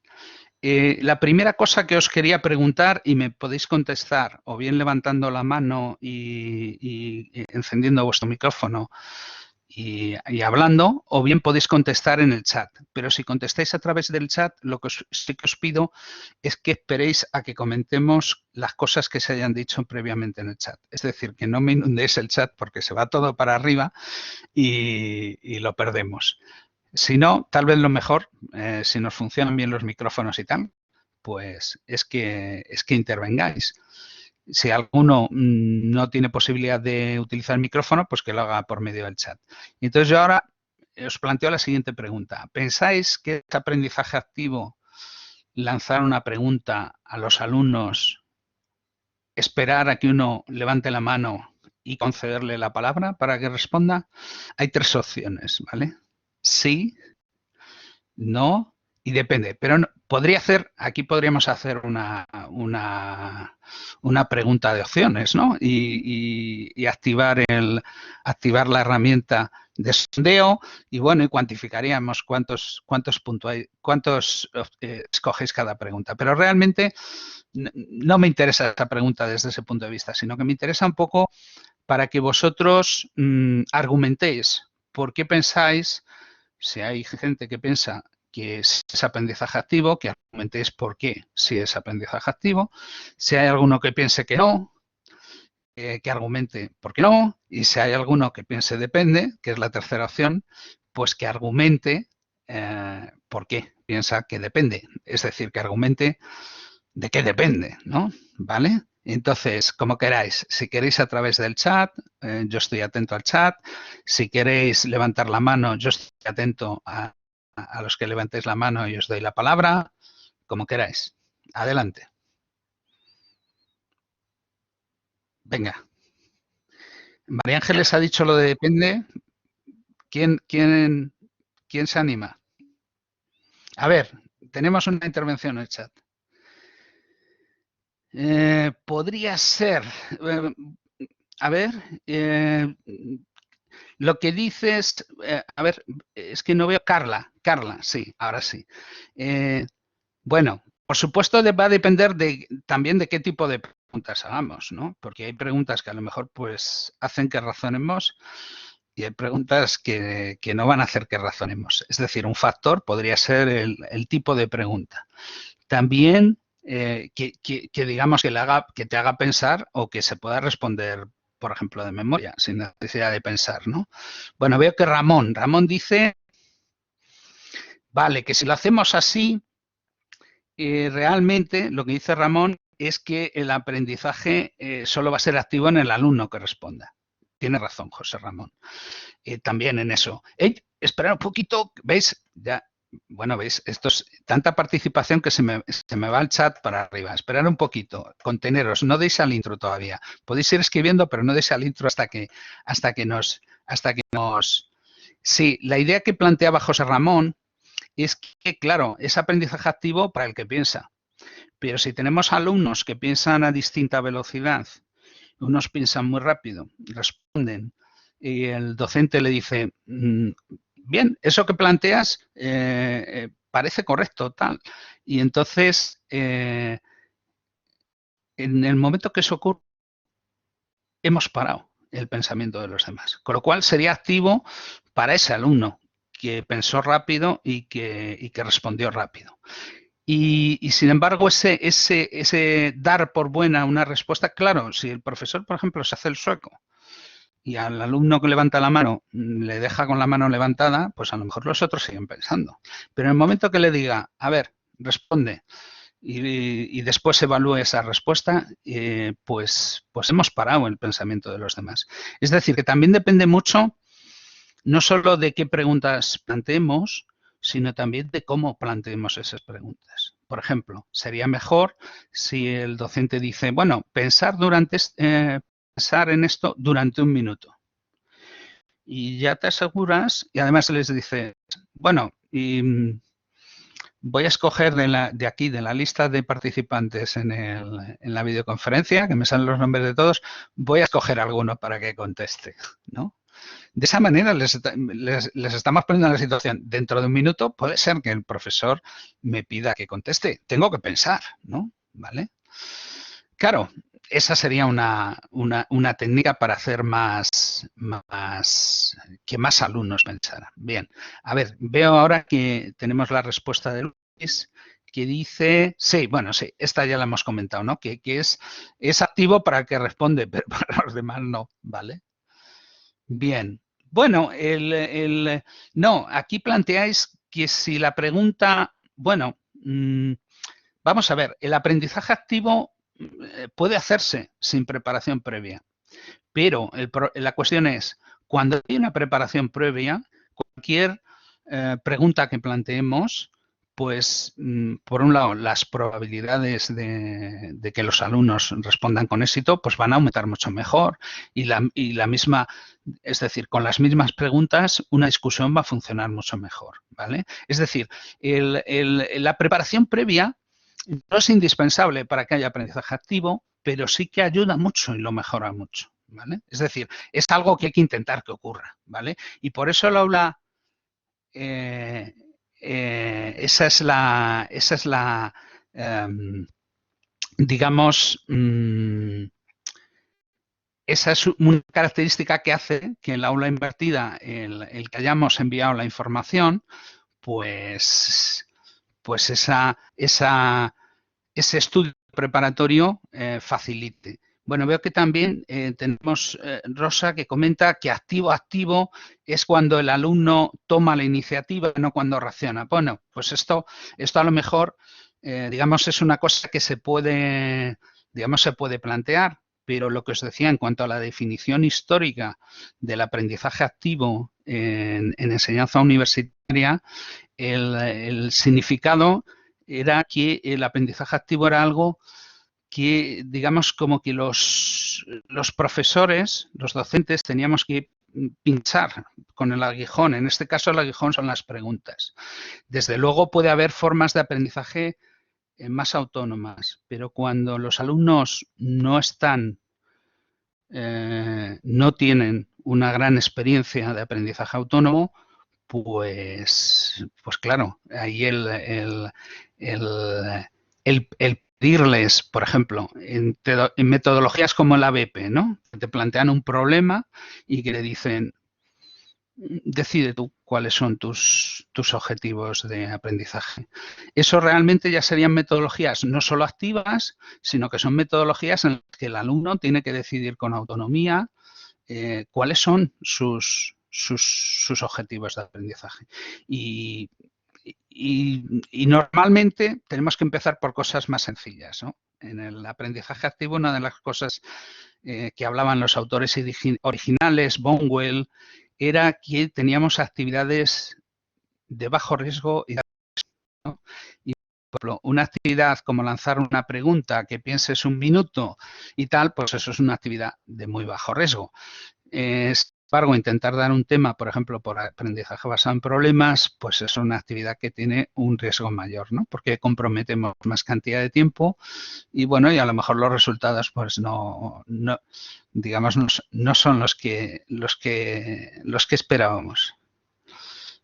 La primera cosa que os quería preguntar, y me podéis contestar o bien levantando la mano y encendiendo vuestro micrófono y hablando, o bien podéis contestar en el chat. Pero si contestáis a través del chat, lo que sí que os pido es que esperéis a que comentemos las cosas que se hayan dicho previamente en el chat. Es decir, que no me inundéis el chat porque se va todo para arriba y lo perdemos. Si no, tal vez lo mejor, si nos funcionan bien los micrófonos y tal, pues es que intervengáis. Si alguno no tiene posibilidad de utilizar el micrófono, pues que lo haga por medio del chat. Y entonces yo ahora os planteo la siguiente pregunta. ¿Pensáis que este aprendizaje activo, lanzar una pregunta a los alumnos, esperar a que uno levante la mano y concederle la palabra para que responda? Hay tres opciones, ¿vale? Sí, no y depende. Pero no, aquí podríamos hacer una pregunta de opciones, ¿no? Y activar la herramienta de sondeo y bueno, y cuantificaríamos cuántos escogéis cada pregunta. Pero realmente no me interesa esta pregunta desde ese punto de vista, sino que me interesa un poco para que vosotros argumentéis por qué pensáis, si hay gente que piensa que es aprendizaje activo, que argumentéis por qué si es aprendizaje activo. Si hay alguno que piense que no, que argumente por qué no. Y si hay alguno que piense depende, que es la tercera opción, pues que argumente por qué piensa que depende. Es decir, que argumente de qué depende, ¿no? ¿Vale? Entonces, como queráis, si queréis a través del chat, yo estoy atento al chat. Si queréis levantar la mano, yo estoy atento a los que levantéis la mano y os doy la palabra, como queráis. Adelante. Venga. María Ángeles ha dicho lo de depende. ¿Quién se anima? A ver, tenemos una intervención en el chat. Podría ser, a ver, lo que dices, a ver, es que no veo Carla, sí, ahora sí. Bueno, por supuesto va a depender también de qué tipo de preguntas hagamos, ¿no? Porque hay preguntas que a lo mejor pues hacen que razonemos y hay preguntas que no van a hacer que razonemos. Es decir, un factor podría ser el tipo de pregunta. También que digamos que te haga pensar o que se pueda responder, por ejemplo, de memoria, sin necesidad de pensar, ¿no? Bueno, veo que Ramón dice, vale, que si lo hacemos así, realmente lo que dice Ramón es que el aprendizaje solo va a ser activo en el alumno que responda. Tiene razón, José Ramón. También en eso. Esperad un poquito, ¿veis? Ya, bueno, veis, esto es tanta participación que se me va el chat para arriba. Esperad un poquito, conteneros, no deis al intro todavía. Podéis ir escribiendo, pero no deis al intro hasta que nos. Sí, la idea que planteaba José Ramón es que, claro, es aprendizaje activo para el que piensa. Pero si tenemos alumnos que piensan a distinta velocidad unos piensan muy rápido, responden, y el docente le dice, bien, eso que planteas parece correcto, tal. Y entonces, en el momento que eso ocurre, hemos parado el pensamiento de los demás. Con lo cual sería activo para ese alumno que pensó rápido y que respondió rápido. Y sin embargo, ese dar por buena una respuesta, claro, si el profesor, por ejemplo, se hace el sueco y al alumno que levanta la mano le deja con la mano levantada, pues a lo mejor los otros siguen pensando. Pero en el momento que le diga, a ver, responde, y después evalúe esa respuesta, pues hemos parado el pensamiento de los demás. Es decir, que también depende mucho no solo de qué preguntas planteemos, sino también de cómo planteemos esas preguntas. Por ejemplo, sería mejor si el docente dice, bueno, pensar en esto durante 1 minuto. Y ya te aseguras, y además les dice, bueno, y voy a escoger de aquí, de la lista de participantes en la videoconferencia, que me salen los nombres de todos, voy a escoger alguno para que conteste, ¿no? De esa manera les estamos poniendo en la situación. Dentro de 1 minuto puede ser que el profesor me pida que conteste. Tengo que pensar, ¿no? ¿Vale? Claro, esa sería una técnica para hacer que más alumnos pensaran. Bien, a ver, veo ahora que tenemos la respuesta de Luis, que dice, sí, bueno, sí, esta ya la hemos comentado, ¿no? Que es activo para el que responde, pero para los demás no, ¿vale? Bien. Bueno, no, aquí planteáis que si la pregunta, bueno, vamos a ver, el aprendizaje activo puede hacerse sin preparación previa, pero la cuestión es, cuando hay una preparación previa, cualquier pregunta que planteemos, pues, por un lado, las probabilidades de que los alumnos respondan con éxito, pues van a aumentar mucho mejor. Y la misma, es decir, con las mismas preguntas, una discusión va a funcionar mucho mejor, ¿vale? Es decir, la preparación previa no es indispensable para que haya aprendizaje activo, pero sí que ayuda mucho y lo mejora mucho, ¿vale? Es decir, es algo que hay que intentar que ocurra, ¿vale? Y por eso el aula, esa es la digamos, esa es una característica que hace que el aula invertida, el que hayamos enviado la información, pues ese estudio preparatorio facilite. Bueno, veo que también tenemos Rosa que comenta que activo es cuando el alumno toma la iniciativa, no cuando reacciona. Bueno, pues esto a lo mejor, digamos, es una cosa que se puede plantear, pero lo que os decía en cuanto a la definición histórica del aprendizaje activo en enseñanza universitaria, el significado era que el aprendizaje activo era algo que, digamos, como que los profesores, los docentes, teníamos que pinchar con el aguijón. En este caso, el aguijón son las preguntas. Desde luego puede haber formas de aprendizaje más autónomas, pero cuando los alumnos no tienen una gran experiencia de aprendizaje autónomo, pues claro, ahí el pedirles, por ejemplo, en metodologías como el ABP, ¿no? Que te plantean un problema y que le dicen, decide tú cuáles son tus objetivos de aprendizaje. Eso realmente ya serían metodologías no solo activas, sino que son metodologías en las que el alumno tiene que decidir con autonomía cuáles son sus objetivos de aprendizaje. Y normalmente tenemos que empezar por cosas más sencillas, ¿no? En el aprendizaje activo, una de las cosas que hablaban los autores originales, Bonwell, era que teníamos actividades de bajo riesgo y de alto riesgo, ¿no? Y, por ejemplo, una actividad como lanzar una pregunta que pienses 1 minuto y tal, pues eso es una actividad de muy bajo riesgo. embargo, intentar dar un tema, por ejemplo, por aprendizaje basado en problemas, pues es una actividad que tiene un riesgo mayor, ¿no? Porque comprometemos más cantidad de tiempo y, bueno, y a lo mejor los resultados, pues digamos, no son los que esperábamos.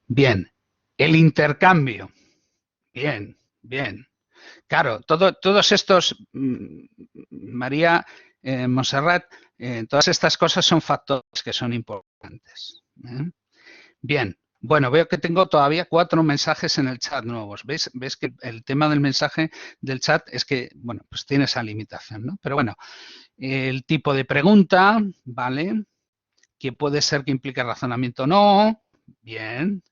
Bien, el intercambio. Bien, bien. Claro, todos estos, María, Montserrat, todas estas cosas son factores que son importantes. Bien, bueno, veo que tengo todavía 4 mensajes en el chat nuevos. ¿Ves que el tema del mensaje del chat es que, bueno, pues tiene esa limitación, ¿no? Pero bueno, el tipo de pregunta, ¿vale? Que puede ser que implique razonamiento o no. Bien.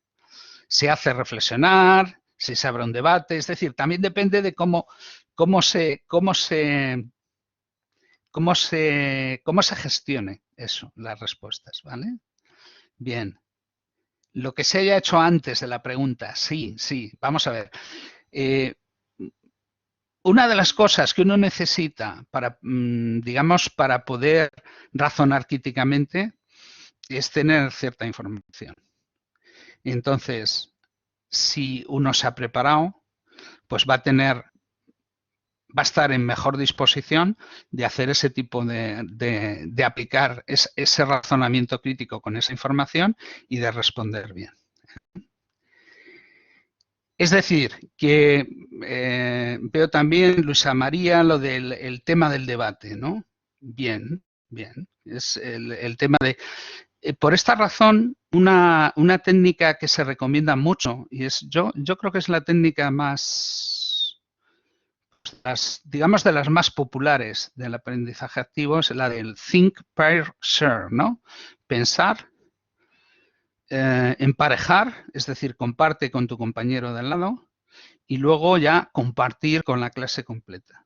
Se hace reflexionar, si se abre un debate, es decir, también depende de cómo se gestione eso, las respuestas, ¿vale? Bien. Lo que se haya hecho antes de la pregunta, sí, vamos a ver. Una de las cosas que uno necesita para, digamos, para poder razonar críticamente es tener cierta información. Entonces, si uno se ha preparado, pues va a estar en mejor disposición de hacer ese tipo de aplicar ese razonamiento crítico con esa información y de responder bien. Es decir, que veo también, Luisa María, lo del tema del debate, ¿no? Bien, bien. Es el tema de... por esta razón, una técnica que se recomienda mucho, y yo creo que es la técnica más, digamos, de las más populares del aprendizaje activo, es la del think, pair, share, ¿no? Pensar, emparejar, es decir, comparte con tu compañero de al lado, y luego ya compartir con la clase completa.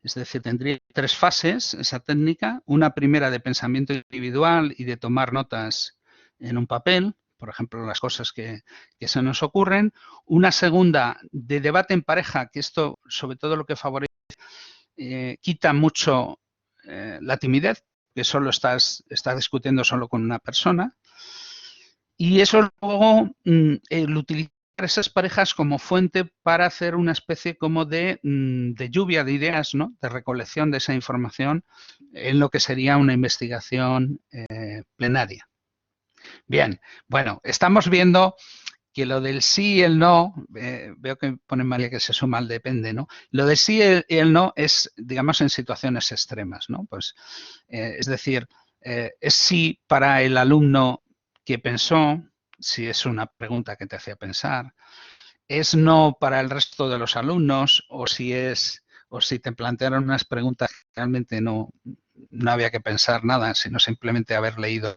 Es decir, tendría 3 fases esa técnica. Una primera de pensamiento individual y de tomar notas en un papel, por ejemplo, las cosas que se nos ocurren. Una segunda de debate en pareja, que esto sobre todo lo que favorece, quita mucho la timidez, que solo estás discutiendo solo con una persona. Y eso luego el utilizar esas parejas como fuente para hacer una especie como de lluvia de ideas, ¿no? De recolección de esa información en lo que sería una investigación plenaria. Bien, bueno, estamos viendo que lo del sí y el no, veo que pone María que se suma al depende, ¿no? Lo del sí y el no es, digamos, en situaciones extremas, ¿no? Pues, es decir, es sí para el alumno que pensó, si es una pregunta que te hacía pensar, es no para el resto de los alumnos, o si te plantearon unas preguntas que realmente no había que pensar nada, sino simplemente haber leído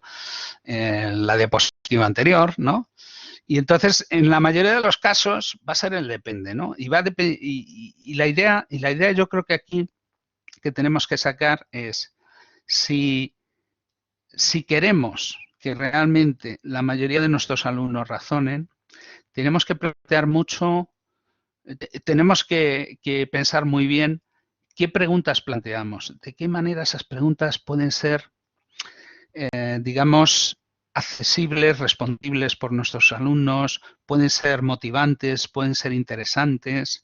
la diapositiva anterior, ¿no? Y entonces, en la mayoría de los casos, va a ser el depende, ¿no? Y la idea yo creo que aquí que tenemos que sacar es si queremos que realmente la mayoría de nuestros alumnos razonen, tenemos que plantear mucho, tenemos que pensar muy bien qué preguntas planteamos, de qué manera esas preguntas pueden ser, digamos, accesibles, respondibles por nuestros alumnos, pueden ser motivantes, pueden ser interesantes.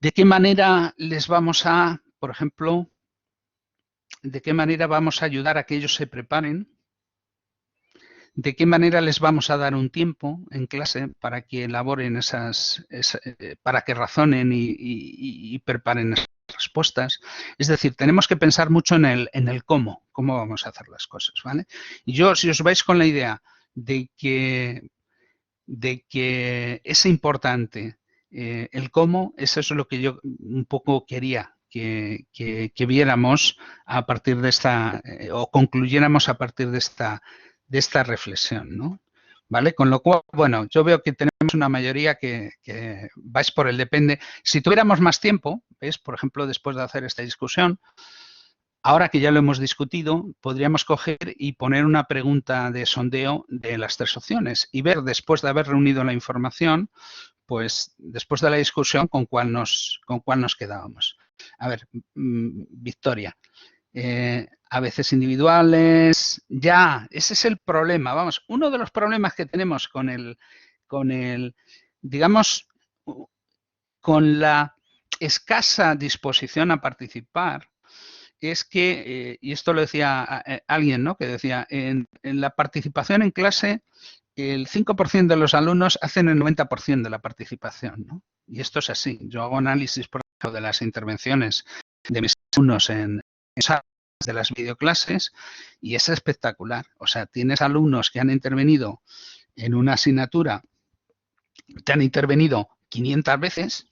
¿De qué manera les vamos a, por ejemplo, de qué manera vamos a ayudar a que ellos se preparen? ¿De qué manera les vamos a dar un tiempo en clase para que elaboren para que razonen y preparen esas respuestas? Es decir, tenemos que pensar mucho en el cómo vamos a hacer las cosas, ¿vale? Y si os vais con la idea de que es importante el cómo, eso es lo que yo un poco quería que viéramos a partir de esta, o concluyéramos a partir de esta reflexión, ¿no? ¿Vale? Con lo cual, bueno, yo veo que tenemos una mayoría que vais por el depende. Si tuviéramos más tiempo, ¿ves? Por ejemplo, después de hacer esta discusión, ahora que ya lo hemos discutido, podríamos coger y poner una pregunta de sondeo de las 3 opciones y ver, después de haber reunido la información, pues después de la discusión, con cuál nos quedábamos. A ver, Victoria, a veces individuales. Ya, ese es el problema. Vamos, uno de los problemas que tenemos digamos, con la escasa disposición a participar, es que, y esto lo decía alguien, ¿no? Que decía, en la participación en clase, el 5% de los alumnos hacen el 90% de la participación, ¿no? Y esto es así. Yo hago análisis, por ejemplo, de las intervenciones de mis alumnos en de las videoclases y es espectacular. O sea, tienes alumnos que han intervenido en una asignatura, te han intervenido 500 veces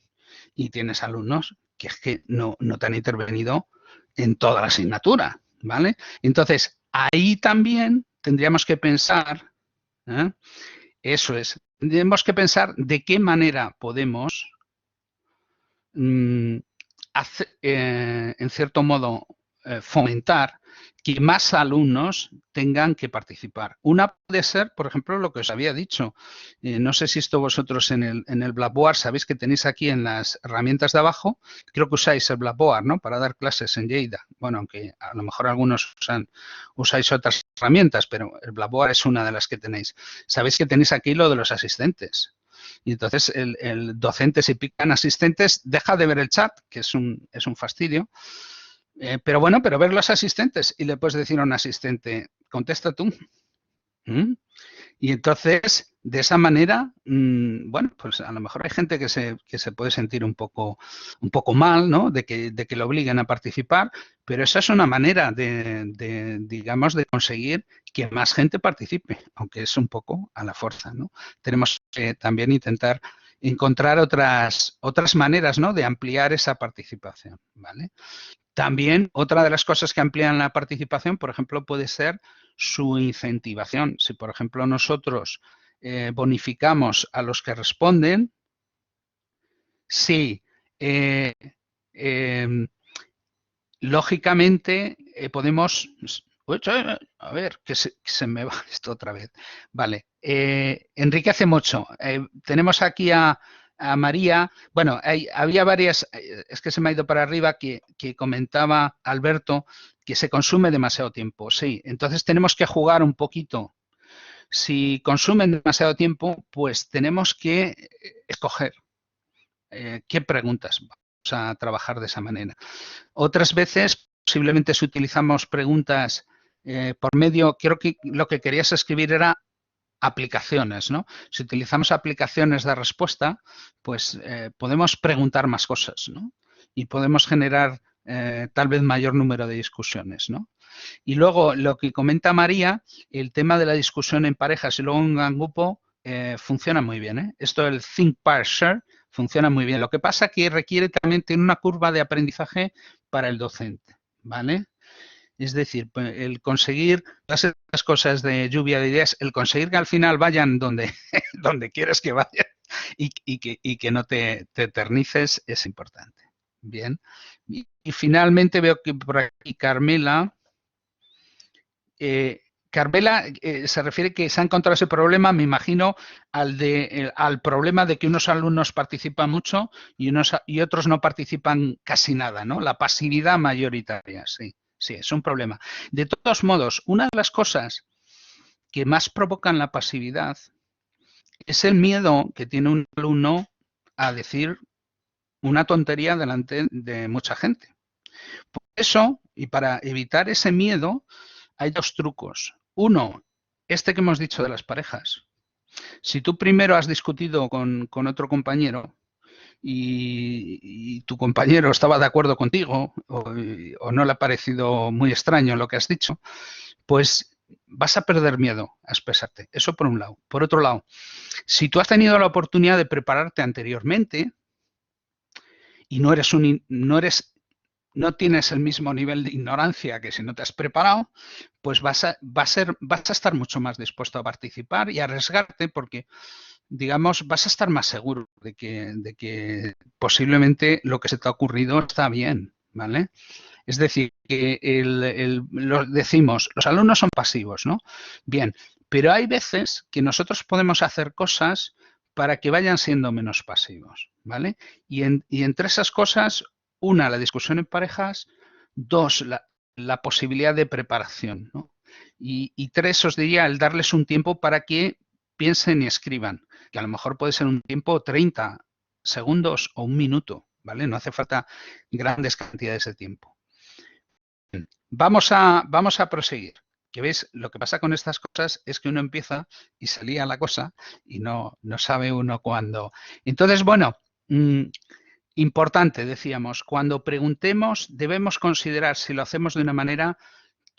y tienes alumnos que es que no te han intervenido en toda la asignatura, ¿vale? Entonces, ahí también tendríamos que pensar, ¿eh? Eso es, tendríamos que pensar de qué manera podemos, en cierto modo, fomentar que más alumnos tengan que participar. Una puede ser, por ejemplo, lo que os había dicho. No sé si esto vosotros en el Blackboard, sabéis que tenéis aquí en las herramientas de abajo, creo que usáis el Blackboard, ¿no? Para dar clases en Lleida. Bueno, aunque a lo mejor algunos usáis otras herramientas, pero el Blackboard es una de las que tenéis. Sabéis que tenéis aquí lo de los asistentes. Y entonces el docente, si pican asistentes, deja de ver el chat, que es un fastidio. Pero bueno, pero ver los asistentes y le puedes decir a un asistente, contesta tú. Y entonces, de esa manera, bueno, pues a lo mejor hay gente que se puede sentir un poco mal, ¿no? De que lo obliguen a participar, pero esa es una manera digamos, de conseguir que más gente participe, aunque es un poco a la fuerza, ¿no? Tenemos que también intentar encontrar otras maneras, ¿no? De ampliar esa participación, ¿vale? También otra de las cosas que amplían la participación, por ejemplo, puede ser su incentivación. Si, por ejemplo, nosotros bonificamos a los que responden, sí, lógicamente podemos... A ver, que se me va esto otra vez. Vale, Enrique hace mucho. Tenemos aquí a María. Bueno, había varias, es que se me ha ido para arriba, que comentaba Alberto que se consume demasiado tiempo. Sí, entonces tenemos que jugar un poquito. Si consumen demasiado tiempo, pues tenemos que escoger qué preguntas vamos a trabajar de esa manera. Otras veces, posiblemente si utilizamos preguntas por medio, creo que lo que querías escribir era aplicaciones, ¿no? Si utilizamos aplicaciones de respuesta, pues podemos preguntar más cosas, ¿no? Y podemos generar tal vez mayor número de discusiones, ¿no? Y luego, lo que comenta María, el tema de la discusión en parejas y luego en un grupo, funciona muy bien, ¿eh? Esto del Think, Pair, Share funciona muy bien. Lo que pasa es que requiere también tener una curva de aprendizaje para el docente, ¿vale? Es decir, el conseguir las cosas de lluvia de ideas, el conseguir que al final vayan donde, donde quieres que vayan y que no te eternices es importante. Bien. Y finalmente veo que por aquí Carmela... Carmela se refiere que se ha encontrado ese problema, me imagino, al problema de que unos alumnos participan mucho y otros no participan casi nada, ¿no? La pasividad mayoritaria, sí, sí, es un problema. De todos modos, una de las cosas que más provocan la pasividad es el miedo que tiene un alumno a decir una tontería delante de mucha gente. Por eso, y para evitar ese miedo, hay dos trucos. Uno, este que hemos dicho de las parejas. Si tú primero has discutido con otro compañero y tu compañero estaba de acuerdo contigo o no le ha parecido muy extraño lo que has dicho, pues vas a perder miedo a expresarte. Eso por un lado. Por otro lado, si tú has tenido la oportunidad de prepararte anteriormente y no tienes el mismo nivel de ignorancia que si no te has preparado, pues vas a estar mucho más dispuesto a participar y a arriesgarte porque, digamos, vas a estar más seguro de que posiblemente lo que se te ha ocurrido está bien, ¿vale? Es decir, que decimos, los alumnos son pasivos, ¿no? Bien, pero hay veces que nosotros podemos hacer cosas para que vayan siendo menos pasivos, ¿vale? Y entre esas cosas, una, la discusión en parejas, dos, la posibilidad de preparación, ¿no? Y 3, os diría, el darles un tiempo para que piensen y escriban, que a lo mejor puede ser un tiempo 30 segundos o un minuto, ¿vale? No hace falta grandes cantidades de tiempo. Vamos a proseguir. Que veis, lo que pasa con estas cosas es que uno empieza y se lía la cosa y no sabe uno cuándo. Entonces, bueno, importante, decíamos, cuando preguntemos debemos considerar si lo hacemos de una manera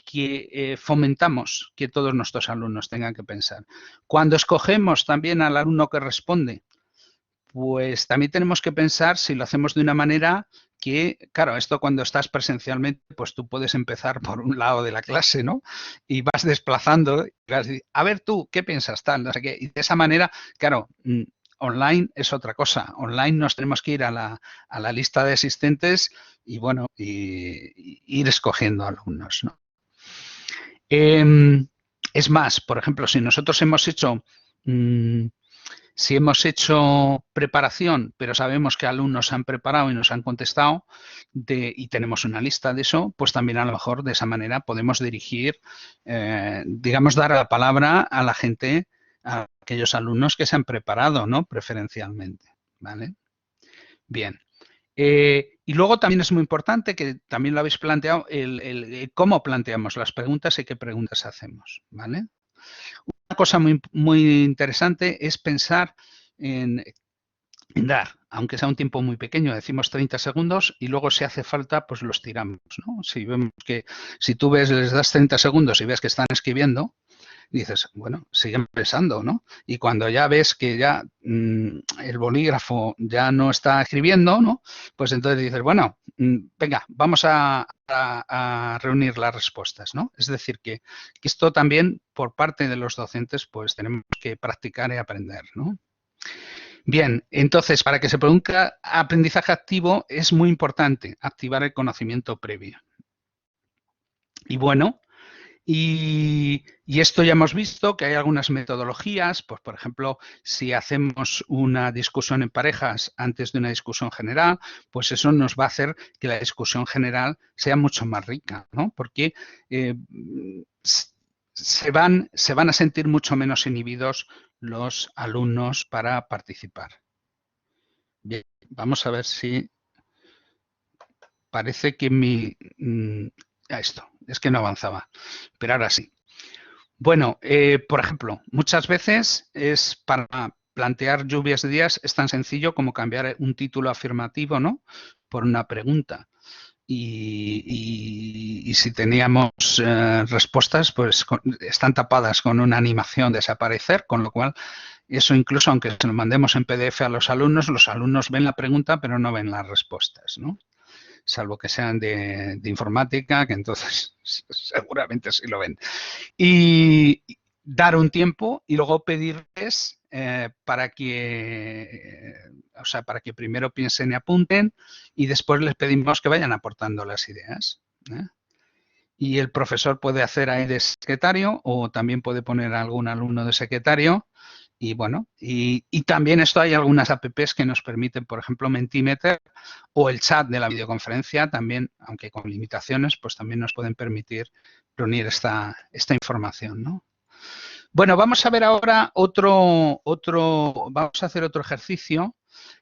que fomentamos que todos nuestros alumnos tengan que pensar. Cuando escogemos también al alumno que responde, pues también tenemos que pensar si lo hacemos de una manera que, claro, esto cuando estás presencialmente, pues tú puedes empezar por un lado de la clase, ¿no? Y vas desplazando, y vas a decir, a ver tú, ¿qué piensas tal? No sé qué. Y de esa manera, claro, online es otra cosa. Online nos tenemos que ir a la lista de asistentes y, bueno, y ir escogiendo alumnos, ¿no? Es más, por ejemplo, si nosotros hemos hecho... si hemos hecho preparación, pero sabemos que alumnos se han preparado y nos han contestado y tenemos una lista de eso, pues también a lo mejor de esa manera podemos dirigir, digamos, dar la palabra a la gente, a aquellos alumnos que se han preparado, ¿no? Preferencialmente, ¿vale? Bien. Y luego también es muy importante, que también lo habéis planteado, el cómo planteamos las preguntas y qué preguntas hacemos, ¿vale? Una cosa muy interesante es pensar en dar, aunque sea un tiempo muy pequeño, decimos 30 segundos y luego si hace falta, pues los tiramos, ¿no? Si vemos que, si tú ves, les das 30 segundos y ves que están escribiendo, dices, bueno, siguen pensando, ¿no? Y cuando ya ves que ya el bolígrafo ya no está escribiendo, ¿no? Pues entonces dices, bueno, venga, vamos a reunir las respuestas, ¿no? Es decir, que esto también por parte de los docentes, pues tenemos que practicar y aprender, ¿no? Bien, entonces, para que se produzca aprendizaje activo es muy importante activar el conocimiento previo. Y bueno, y esto ya hemos visto que hay algunas metodologías, pues por ejemplo, si hacemos una discusión en parejas antes de una discusión general, pues eso nos va a hacer que la discusión general sea mucho más rica, ¿no? Porque se van a sentir mucho menos inhibidos los alumnos para participar. Bien, vamos a ver si parece que esto, es que no avanzaba, pero ahora sí. Bueno, por ejemplo, muchas veces es para plantear lluvias de días es tan sencillo como cambiar un título afirmativo, ¿no? Por una pregunta. Y si teníamos respuestas, pues están tapadas con una animación desaparecer, con lo cual eso incluso aunque se lo mandemos en PDF a los alumnos ven la pregunta pero no ven las respuestas, ¿no? Salvo que sean de informática, que entonces seguramente sí lo ven. Y dar un tiempo y luego pedirles para que primero piensen y apunten y después les pedimos que vayan aportando las ideas. Y el profesor puede hacer ahí de secretario o también puede poner a algún alumno de secretario. Y bueno, y también esto hay algunas apps que nos permiten, por ejemplo, Mentimeter o el chat de la videoconferencia también, aunque con limitaciones, pues también nos pueden permitir reunir esta información, ¿no? Bueno, vamos a ver ahora vamos a hacer otro ejercicio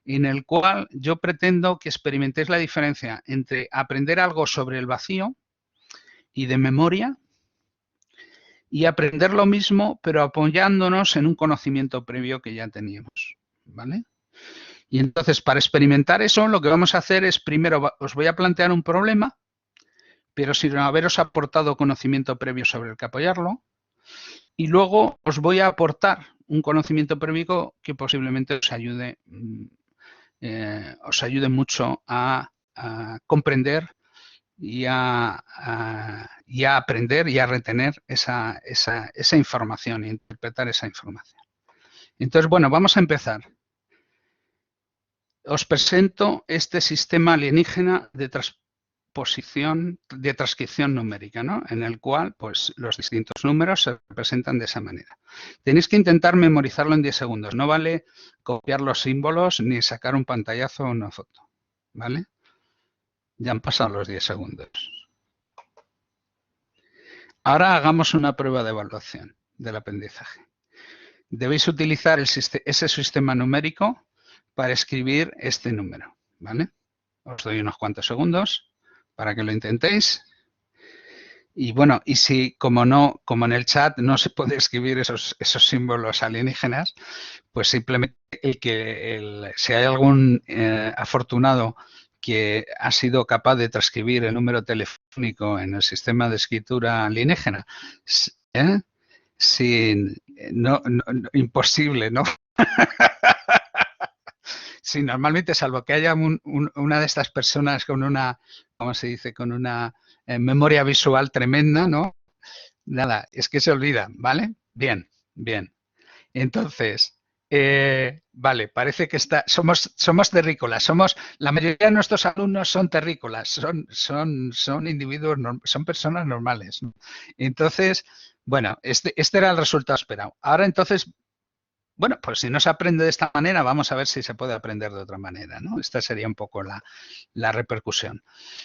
en el cual yo pretendo que experimentéis la diferencia entre aprender algo sobre el vacío y de memoria y aprender lo mismo, pero apoyándonos en un conocimiento previo que ya teníamos, ¿vale? Y entonces, para experimentar eso, lo que vamos a hacer es, primero, os voy a plantear un problema, pero sin haberos aportado conocimiento previo sobre el que apoyarlo, y luego os voy a aportar un conocimiento previo que posiblemente os ayude mucho a comprender y a aprender y a retener esa información e interpretar esa información. Entonces, bueno, vamos a empezar. Os presento este sistema alienígena de transcripción numérica, ¿no? En el cual, pues, los distintos números se representan de esa manera. Tenéis que intentar memorizarlo en 10 segundos. No vale copiar los símbolos ni sacar un pantallazo o una foto, ¿vale? Ya han pasado los 10 segundos. Ahora hagamos una prueba de evaluación del aprendizaje. Debéis utilizar ese sistema numérico para escribir este número, ¿vale? Os doy unos cuantos segundos para que lo intentéis. Y bueno, y si como en el chat no se puede escribir esos símbolos alienígenas, pues simplemente si hay algún afortunado que ha sido capaz de transcribir el número telefónico en el sistema de escritura alienígena, ¿eh? Imposible, ¿no? Sí, normalmente, salvo que haya una de estas personas con una, ¿cómo se dice? Con una memoria visual tremenda, ¿no? Nada, es que se olvida, ¿vale? Bien, bien. Entonces, vale, parece que somos terrícolas, la mayoría de nuestros alumnos son terrícolas, son individuos, son personas normales, ¿no? Entonces, bueno, este era el resultado esperado. Ahora entonces, bueno, pues si no se aprende de esta manera, vamos a ver si se puede aprender de otra manera, ¿no? Esta sería un poco la repercusión.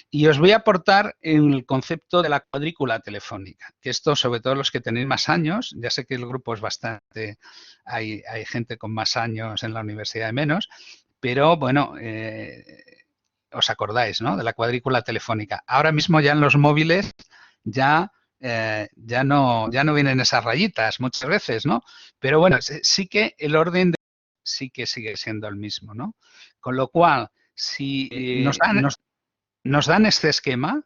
Y os voy a aportar el concepto de la cuadrícula telefónica, que esto, sobre todo los que tenéis más años, ya sé que el grupo es bastante, hay gente con más años en la universidad de menos, pero bueno, os acordáis, ¿no? De la cuadrícula telefónica. Ahora mismo ya en los móviles ya no vienen esas rayitas muchas veces, ¿no? Pero bueno, sí que el orden sí que sigue siendo el mismo, ¿no? Con lo cual, si nos dan este esquema,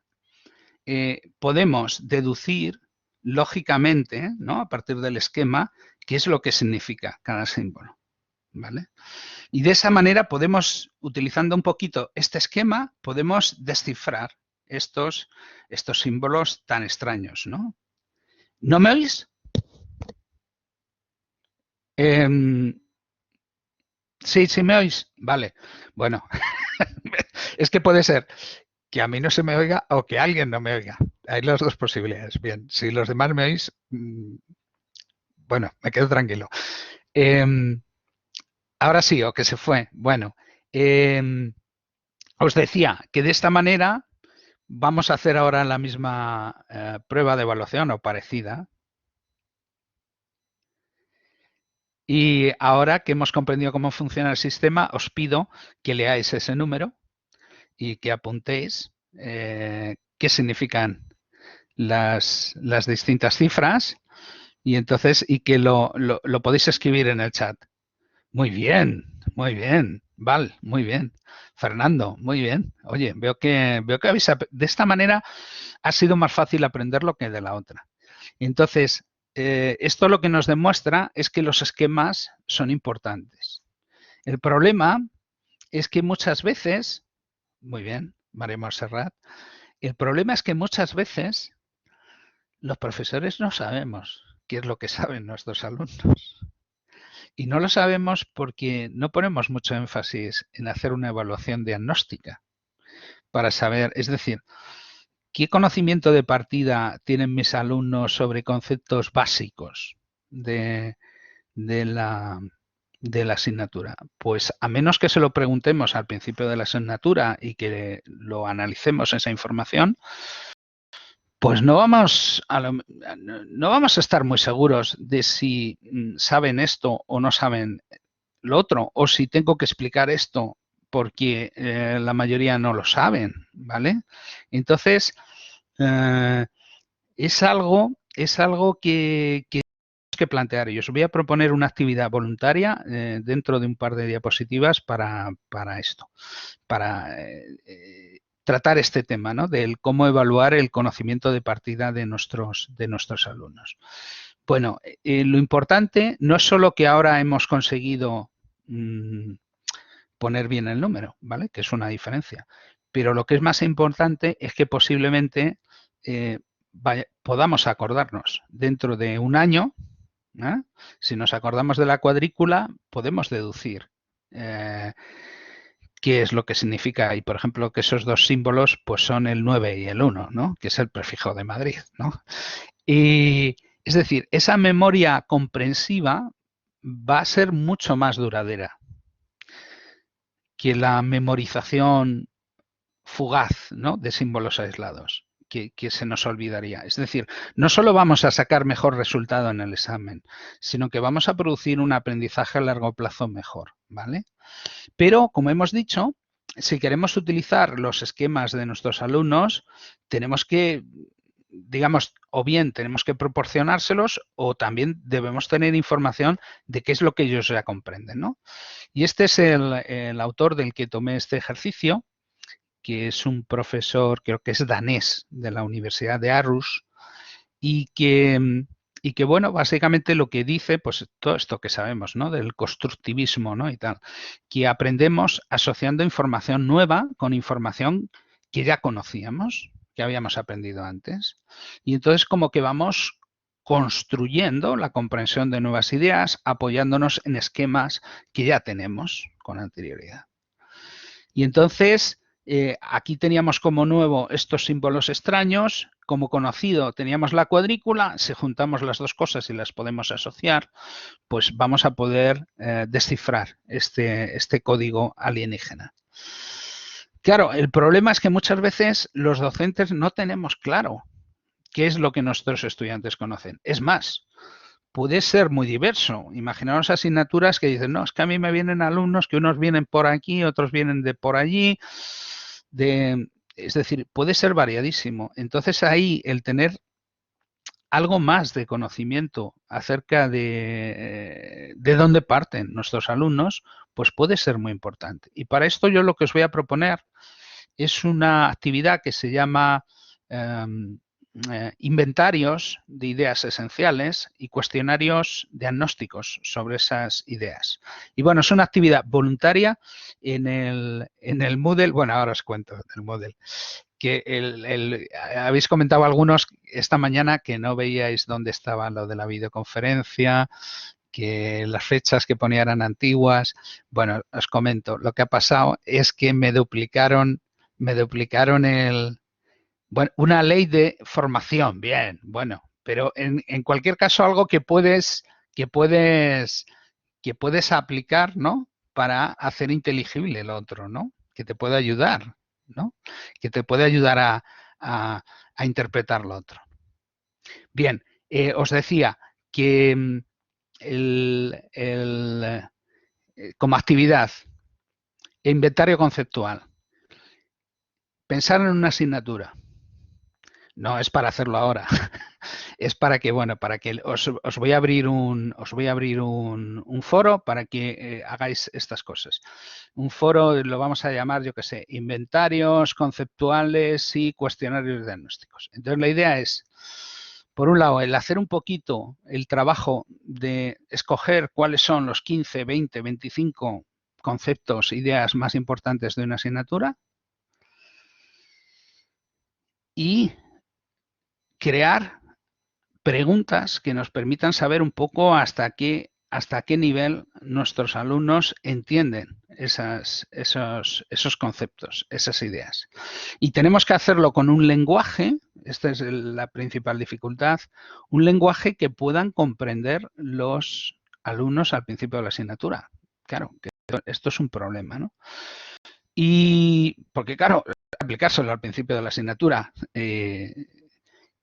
podemos deducir lógicamente, ¿no? A partir del esquema, qué es lo que significa cada símbolo, ¿vale? Y de esa manera podemos, utilizando un poquito este esquema, podemos descifrar estos símbolos tan extraños, ¿no? ¿No me oís? Sí, me oís. Vale. Bueno, es que puede ser que a mí no se me oiga o que alguien no me oiga. Hay las dos posibilidades. Bien, si los demás me oís, bueno, me quedo tranquilo. Ahora sí, o que se fue. Bueno, os decía que de esta manera vamos a hacer ahora la misma prueba de evaluación o parecida. Y ahora que hemos comprendido cómo funciona el sistema, os pido que leáis ese número y que apuntéis qué significan las distintas cifras y entonces que lo podéis escribir en el chat. Muy bien, Val, muy bien. Fernando, muy bien. Oye, veo que de esta manera ha sido más fácil aprenderlo que de la otra. Entonces, esto lo que nos demuestra es que los esquemas son importantes. El problema es que muchas veces, muy bien, María Montserrat, el problema es que muchas veces los profesores no sabemos qué es lo que saben nuestros alumnos. Y no lo sabemos porque no ponemos mucho énfasis en hacer una evaluación diagnóstica para saber, es decir, ¿qué conocimiento de partida tienen mis alumnos sobre conceptos básicos de la asignatura? Pues a menos que se lo preguntemos al principio de la asignatura y que lo analicemos esa información, pues no vamos a estar muy seguros de si saben esto o no saben lo otro, o si tengo que explicar esto porque la mayoría no lo saben, ¿vale? Entonces, es algo que tenemos que plantear. Y os voy a proponer una actividad voluntaria dentro de un par de diapositivas para esto, para tratar este tema, ¿no? Del cómo evaluar el conocimiento de partida de nuestros alumnos. Bueno, lo importante no es solo que ahora hemos conseguido poner bien el número, ¿vale? Que es una diferencia. Pero lo que es más importante es que posiblemente podamos acordarnos dentro de un año, ¿eh? Si nos acordamos de la cuadrícula, podemos deducir qué es lo que significa. Y, por ejemplo, que esos dos símbolos pues son el 9 y el 1, ¿no? Que es el prefijo de Madrid, ¿no? Y, es decir, esa memoria comprensiva va a ser mucho más duradera que la memorización fugaz, ¿no? De símbolos aislados. que se nos olvidaría. Es decir, no solo vamos a sacar mejor resultado en el examen, sino que vamos a producir un aprendizaje a largo plazo mejor, ¿vale? Pero, como hemos dicho, si queremos utilizar los esquemas de nuestros alumnos, tenemos que, digamos, o bien tenemos que proporcionárselos o también debemos tener información de qué es lo que ellos ya comprenden, ¿no? Y este es el autor del que tomé este ejercicio, que es un profesor, creo que es danés, de la Universidad de Aarhus, y que bueno, básicamente lo que dice, pues todo esto que sabemos, ¿no? Del constructivismo, ¿no? Y tal, que aprendemos asociando información nueva con información que ya conocíamos, que habíamos aprendido antes. Y entonces como que vamos construyendo la comprensión de nuevas ideas, apoyándonos en esquemas que ya tenemos con anterioridad. Y entonces, aquí teníamos como nuevo estos símbolos extraños, como conocido teníamos la cuadrícula, si juntamos las dos cosas y las podemos asociar, pues vamos a poder descifrar este código alienígena. Claro, el problema es que muchas veces los docentes no tenemos claro qué es lo que nuestros estudiantes conocen. Es más, puede ser muy diverso. Imaginaos asignaturas que dicen, no, es que a mí me vienen alumnos que unos vienen por aquí, otros vienen de por allí. Es decir, puede ser variadísimo. Entonces ahí el tener algo más de conocimiento acerca de dónde parten nuestros alumnos, pues puede ser muy importante. Y para esto yo lo que os voy a proponer es una actividad que se llama inventarios de ideas esenciales y cuestionarios diagnósticos sobre esas ideas. Y bueno, es una actividad voluntaria en el Moodle. Bueno, ahora os cuento del Moodle. Que habéis comentado algunos esta mañana que no veíais dónde estaba lo de la videoconferencia, que las fechas que ponía eran antiguas. Bueno, os comento, lo que ha pasado es que me duplicaron una ley de formación, bien, bueno, pero en cualquier caso algo que puedes aplicar, ¿no? Para hacer inteligible el otro, ¿no? Que te puede ayudar, ¿no? Que te puede ayudar a interpretar lo otro. Bien, os decía que como actividad, inventario conceptual, pensar en una asignatura. No es para hacerlo ahora. Es para que, bueno, para que os voy a abrir un foro para que hagáis estas cosas. Un foro lo vamos a llamar, yo qué sé, inventarios conceptuales y cuestionarios diagnósticos. Entonces la idea es, por un lado, el hacer un poquito el trabajo de escoger cuáles son los 15, 20, 25 conceptos, ideas más importantes de una asignatura y crear preguntas que nos permitan saber un poco hasta qué nivel nuestros alumnos entienden esos conceptos, esas ideas. Y tenemos que hacerlo con un lenguaje, esta es la principal dificultad, un lenguaje que puedan comprender los alumnos al principio de la asignatura. Claro, que esto es un problema, ¿no? Y porque, claro, aplicárselo al principio de la asignatura.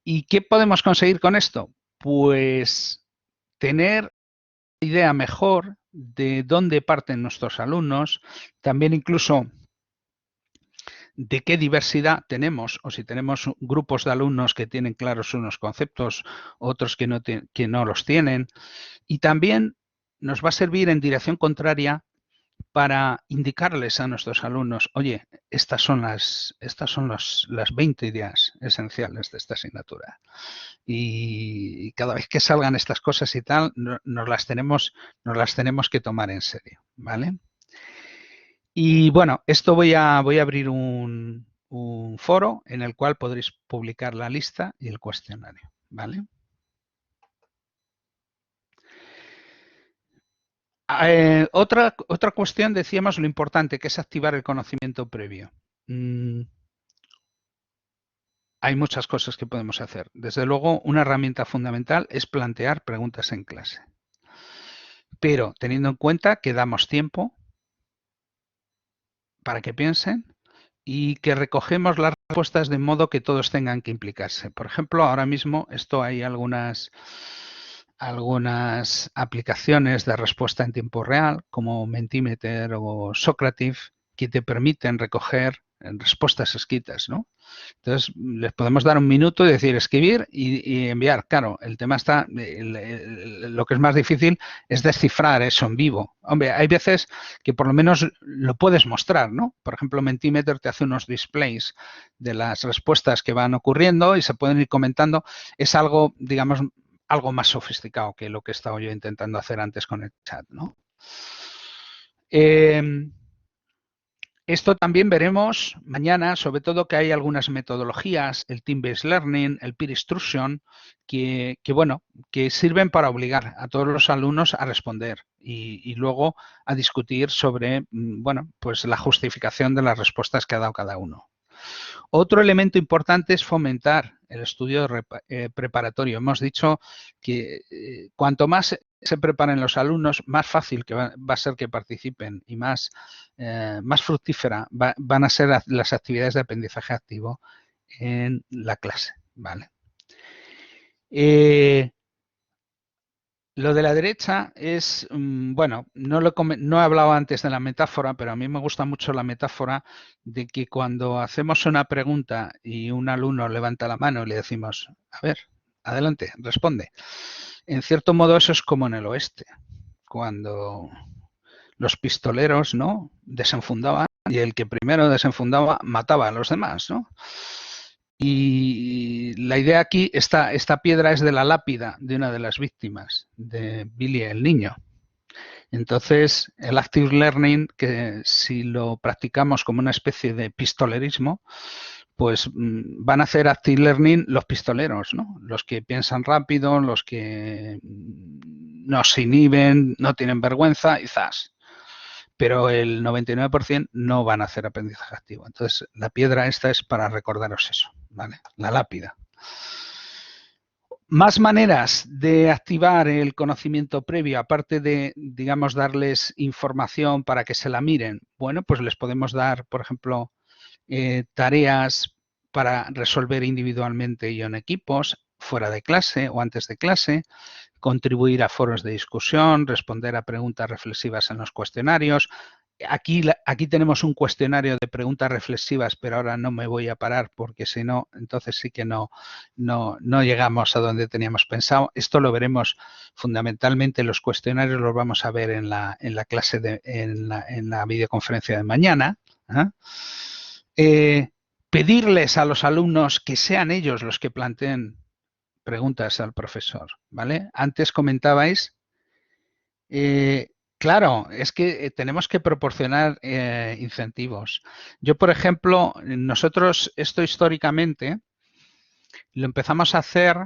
¿Y qué podemos conseguir con esto? Pues tener una idea mejor de dónde parten nuestros alumnos, también incluso de qué diversidad tenemos, o si tenemos grupos de alumnos que tienen claros unos conceptos, otros que no los tienen. Y también nos va a servir en dirección contraria para indicarles a nuestros alumnos, oye, estas son las 20 ideas esenciales de esta asignatura. Y cada vez que salgan estas cosas y tal, nos las tenemos que tomar en serio, ¿vale? Y bueno, esto voy a abrir un foro en el cual podréis publicar la lista y el cuestionario, ¿vale? Otra cuestión, decíamos lo importante, que es activar el conocimiento previo. Hay muchas cosas que podemos hacer. Desde luego, una herramienta fundamental es plantear preguntas en clase. Pero teniendo en cuenta que damos tiempo para que piensen y que recogemos las respuestas de modo que todos tengan que implicarse. Por ejemplo, ahora mismo esto hay algunas aplicaciones de respuesta en tiempo real, como Mentimeter o Socrative, que te permiten recoger respuestas escritas, ¿no? Entonces, les podemos dar un minuto y decir escribir y enviar. Claro, el tema está, lo que es más difícil es descifrar eso en vivo. Hombre, hay veces que por lo menos lo puedes mostrar, ¿no? Por ejemplo, Mentimeter te hace unos displays de las respuestas que van ocurriendo y se pueden ir comentando. Es algo, digamos, algo más sofisticado que lo que he estado yo intentando hacer antes con el chat, ¿no? Esto también veremos mañana, sobre todo que hay algunas metodologías, el Team-Based Learning, el Peer Instruction, que sirven para obligar a todos los alumnos a responder y luego a discutir sobre, bueno, pues la justificación de las respuestas que ha dado cada uno. Otro elemento importante es fomentar el estudio preparatorio. Hemos dicho que cuanto más se preparen los alumnos, más fácil que va a ser que participen y más fructífera van a ser las actividades de aprendizaje activo en la clase. ¿Vale? Lo de la derecha es, bueno, no he hablado antes de la metáfora, pero a mí me gusta mucho la metáfora de que cuando hacemos una pregunta y un alumno levanta la mano y le decimos, a ver, adelante, responde. En cierto modo eso es como en el oeste, cuando los pistoleros, ¿no?, desenfundaban y el que primero desenfundaba mataba a los demás, ¿no? Y la idea aquí, esta piedra es de la lápida de una de las víctimas, de Billy el niño. Entonces, el Active Learning, que si lo practicamos como una especie de pistolerismo, pues van a hacer Active Learning los pistoleros, ¿no? Los que piensan rápido, los que no se inhiben, no tienen vergüenza y ¡zas! Pero el 99% no van a hacer aprendizaje activo. Entonces, la piedra esta es para recordaros eso, ¿vale? La lápida. Más maneras de activar el conocimiento previo, aparte de, digamos, darles información para que se la miren. Bueno, pues les podemos dar, por ejemplo, tareas para resolver individualmente y en equipos, fuera de clase o antes de clase, contribuir a foros de discusión, responder a preguntas reflexivas en los cuestionarios. Aquí tenemos un cuestionario de preguntas reflexivas, pero ahora no me voy a parar porque si no, entonces sí que no llegamos a donde teníamos pensado. Esto lo veremos fundamentalmente, los cuestionarios los vamos a ver en la clase, en la videoconferencia de mañana. Pedirles a los alumnos que sean ellos los que planteen preguntas al profesor, ¿vale? Antes comentabais, claro, es que tenemos que proporcionar incentivos. Yo, por ejemplo, nosotros esto históricamente lo empezamos a hacer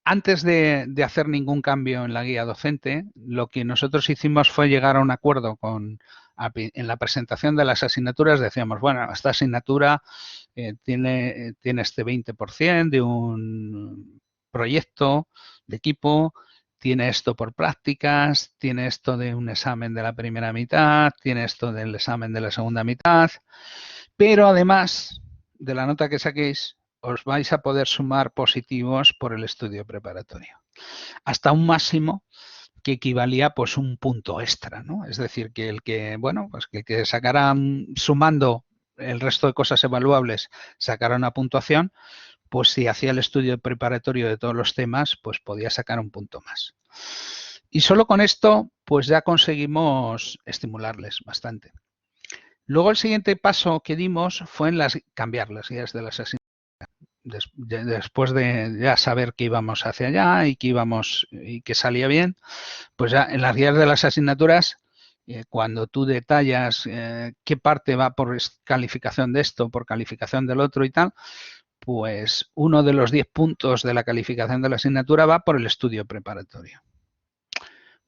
antes de hacer ningún cambio en la guía docente. Lo que nosotros hicimos fue llegar a un acuerdo en la presentación de las asignaturas. Decíamos, bueno, esta asignatura tiene este 20% de un proyecto de equipo, tiene esto por prácticas, tiene esto de un examen de la primera mitad, tiene esto del examen de la segunda mitad, pero además de la nota que saquéis, os vais a poder sumar positivos por el estudio preparatorio. Hasta un máximo que equivalía pues un punto extra, ¿no? Es decir, que el que, bueno, pues que el que sacara sumando el resto de cosas evaluables, sacara una puntuación, pues si hacía el estudio preparatorio de todos los temas, pues podía sacar un punto más. Y solo con esto, pues ya conseguimos estimularles bastante. Luego el siguiente paso que dimos fue en cambiar las guías de las asignaturas. Después de ya saber que íbamos hacia allá y que salía bien, pues ya en las guías de las asignaturas, cuando tú detallas qué parte va por calificación de esto, por calificación del otro y tal, pues uno de los 10 puntos de la calificación de la asignatura va por el estudio preparatorio.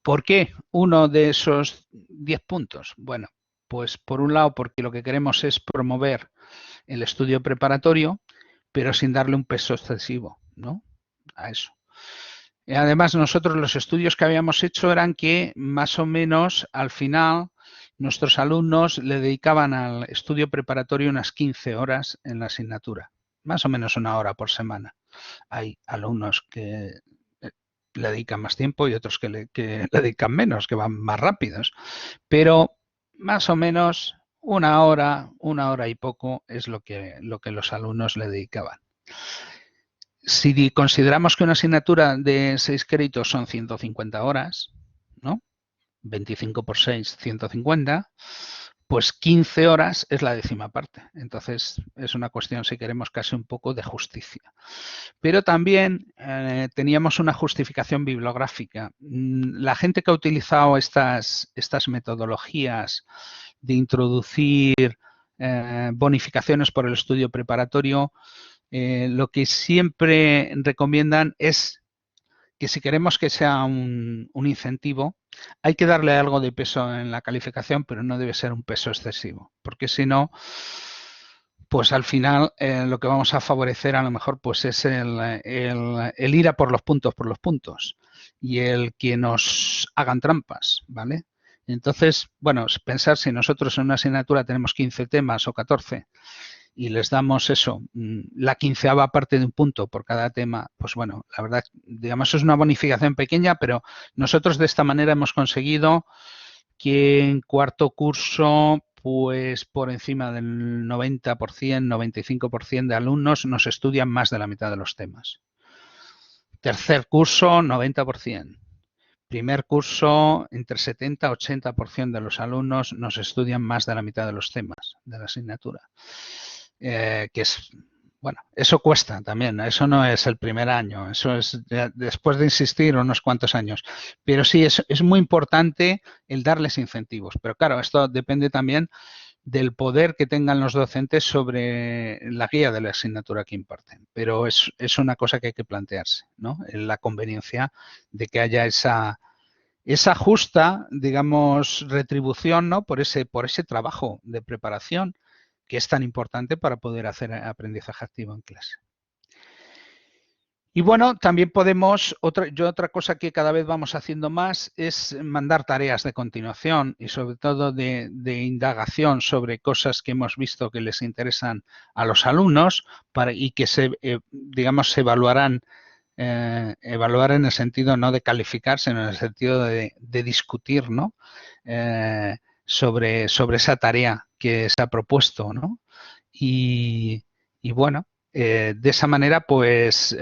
¿Por qué uno de esos 10 puntos? Bueno, pues por un lado porque lo que queremos es promover el estudio preparatorio, pero sin darle un peso excesivo, ¿no?, a eso. Además, nosotros los estudios que habíamos hecho eran que más o menos al final nuestros alumnos le dedicaban al estudio preparatorio unas 15 horas en la asignatura, más o menos 1 hora por semana. Hay alumnos que le dedican más tiempo y otros que le dedican menos, que van más rápidos, pero más o menos 1 hora y poco es lo que los alumnos le dedicaban. Si consideramos que una asignatura de 6 créditos son 150 horas, ¿no? 25 por 6, 150, pues 15 horas es la 10ª parte. Entonces, es una cuestión, si queremos, casi un poco de justicia. Pero también teníamos una justificación bibliográfica. La gente que ha utilizado estas metodologías de introducir bonificaciones por el estudio preparatorio, lo que siempre recomiendan es que si queremos que sea un incentivo, hay que darle algo de peso en la calificación, pero no debe ser un peso excesivo, porque si no, pues al final lo que vamos a favorecer a lo mejor pues es el ir a por los puntos y el que nos hagan trampas, ¿vale? Entonces, bueno, pensar si nosotros en una asignatura tenemos 15 temas o 14 y les damos eso, la 15ª parte de un punto por cada tema, pues bueno, la verdad, digamos, es una bonificación pequeña, pero nosotros de esta manera hemos conseguido que en 4º curso, pues por encima del 90%, 95% de alumnos nos estudian más de la mitad de los temas. 3er curso, 90%. Primer curso, entre 70 y 80% de los alumnos nos estudian más de la mitad de los temas de la asignatura. Que es, bueno, eso cuesta también, eso no es el primer año, eso es después de insistir unos cuantos años. Pero sí, es muy importante el darles incentivos. Pero claro, esto depende también del poder que tengan los docentes sobre la guía de la asignatura que imparten. Pero es una cosa que hay que plantearse, ¿no? La conveniencia de que haya esa justa, digamos, retribución, ¿no? por ese trabajo de preparación que es tan importante para poder hacer aprendizaje activo en clase. Y bueno, también podemos, otra cosa que cada vez vamos haciendo más es mandar tareas de continuación y sobre todo de indagación sobre cosas que hemos visto que les interesan a los alumnos y que digamos, se evaluarán. Evaluar en el sentido no de calificar, sino en el sentido de discutir, ¿no? Sobre esa tarea que se ha propuesto, ¿no? Y bueno, de esa manera, pues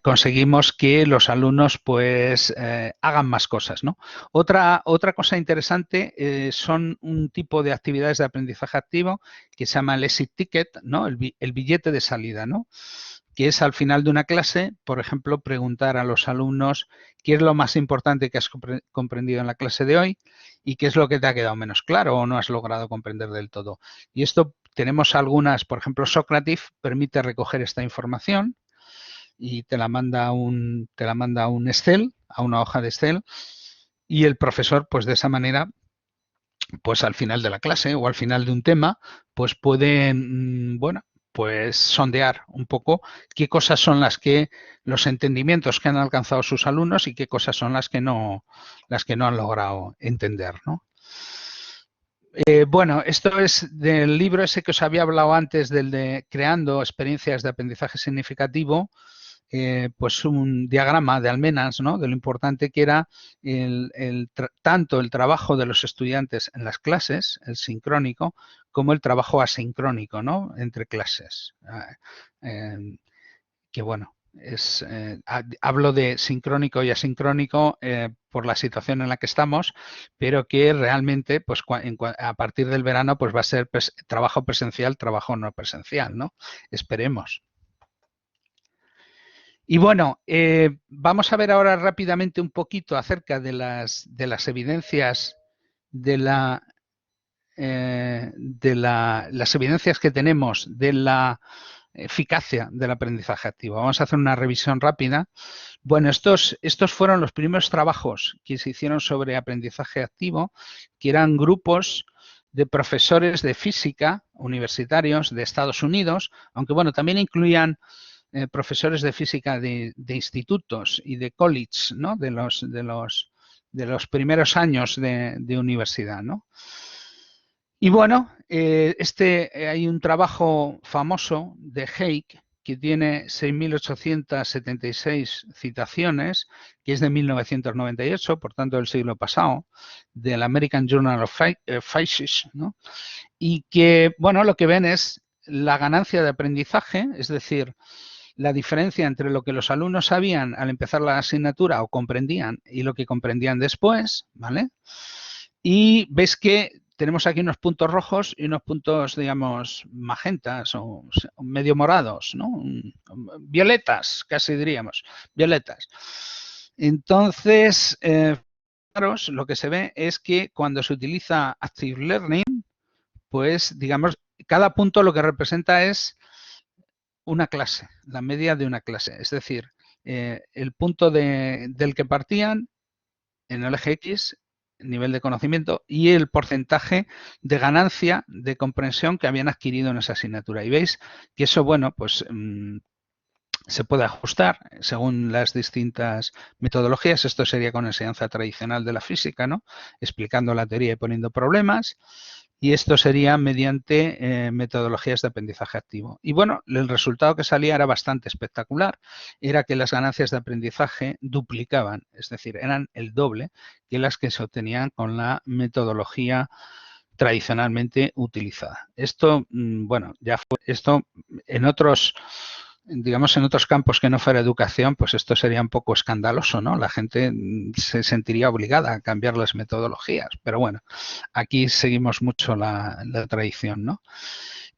conseguimos que los alumnos pues hagan más cosas, ¿no? Otra cosa interesante son un tipo de actividades de aprendizaje activo que se llama el exit ticket, ¿no? El billete de salida, ¿no? Que es al final de una clase, por ejemplo, preguntar a los alumnos qué es lo más importante que has comprendido en la clase de hoy y qué es lo que te ha quedado menos claro o no has logrado comprender del todo. Y esto tenemos algunas, por ejemplo, Socrative permite recoger esta información y te la manda a un Excel, a una hoja de Excel, y el profesor, pues de esa manera, pues al final de la clase o al final de un tema, pues puede, bueno, pues sondear un poco qué cosas son los entendimientos que han alcanzado sus alumnos y qué cosas son las que no han logrado entender, ¿no? Bueno, esto es del libro ese que os había hablado antes, del de Creando experiencias de aprendizaje significativo, pues un diagrama de Almenas, ¿no? De lo importante que era tanto el trabajo de los estudiantes en las clases, el sincrónico, como el trabajo asincrónico, ¿no? Entre clases. Que bueno, hablo de sincrónico y asincrónico por la situación en la que estamos, pero que realmente, pues a partir del verano, pues va a ser trabajo presencial, trabajo no presencial, ¿no? Esperemos. Y bueno, vamos a ver ahora rápidamente un poquito acerca de las evidencias las evidencias que tenemos de la eficacia del aprendizaje activo. Vamos a hacer una revisión rápida. Bueno, estos fueron los primeros trabajos que se hicieron sobre aprendizaje activo, que eran grupos de profesores de física universitarios de Estados Unidos, aunque bueno, también incluían profesores de física de institutos y de college, ¿no? de los de los primeros años de universidad, ¿no? Y bueno, hay un trabajo famoso de Hayek que tiene 6.876 citaciones, que es de 1998, por tanto del siglo pasado, del American Journal of Physics, ¿no? Y que, bueno, lo que ven es la ganancia de aprendizaje, es decir, la diferencia entre lo que los alumnos sabían al empezar la asignatura o comprendían y lo que comprendían después, ¿vale? Y ves que tenemos aquí unos puntos rojos y unos puntos, digamos, magentas o medio morados, ¿no? Violetas, casi diríamos, violetas. Entonces, lo que se ve es que cuando se utiliza Active Learning, pues, digamos, cada punto lo que representa es una clase, la media de una clase. Es decir, el punto del que partían en el eje X, nivel de conocimiento, y el porcentaje de ganancia de comprensión que habían adquirido en esa asignatura. Y veis que eso, bueno, pues se puede ajustar según las distintas metodologías. Esto sería con enseñanza tradicional de la física, ¿no? Explicando la teoría y poniendo problemas. Y esto sería mediante metodologías de aprendizaje activo. Y bueno, el resultado que salía era bastante espectacular. Era que las ganancias de aprendizaje duplicaban, es decir, eran el doble que las que se obtenían con la metodología tradicionalmente utilizada. Esto, bueno, ya fue esto en otros, digamos, en otros campos que no fuera educación, pues esto sería un poco escandaloso, ¿no? La gente se sentiría obligada a cambiar las metodologías, pero bueno, aquí seguimos mucho la tradición, ¿no?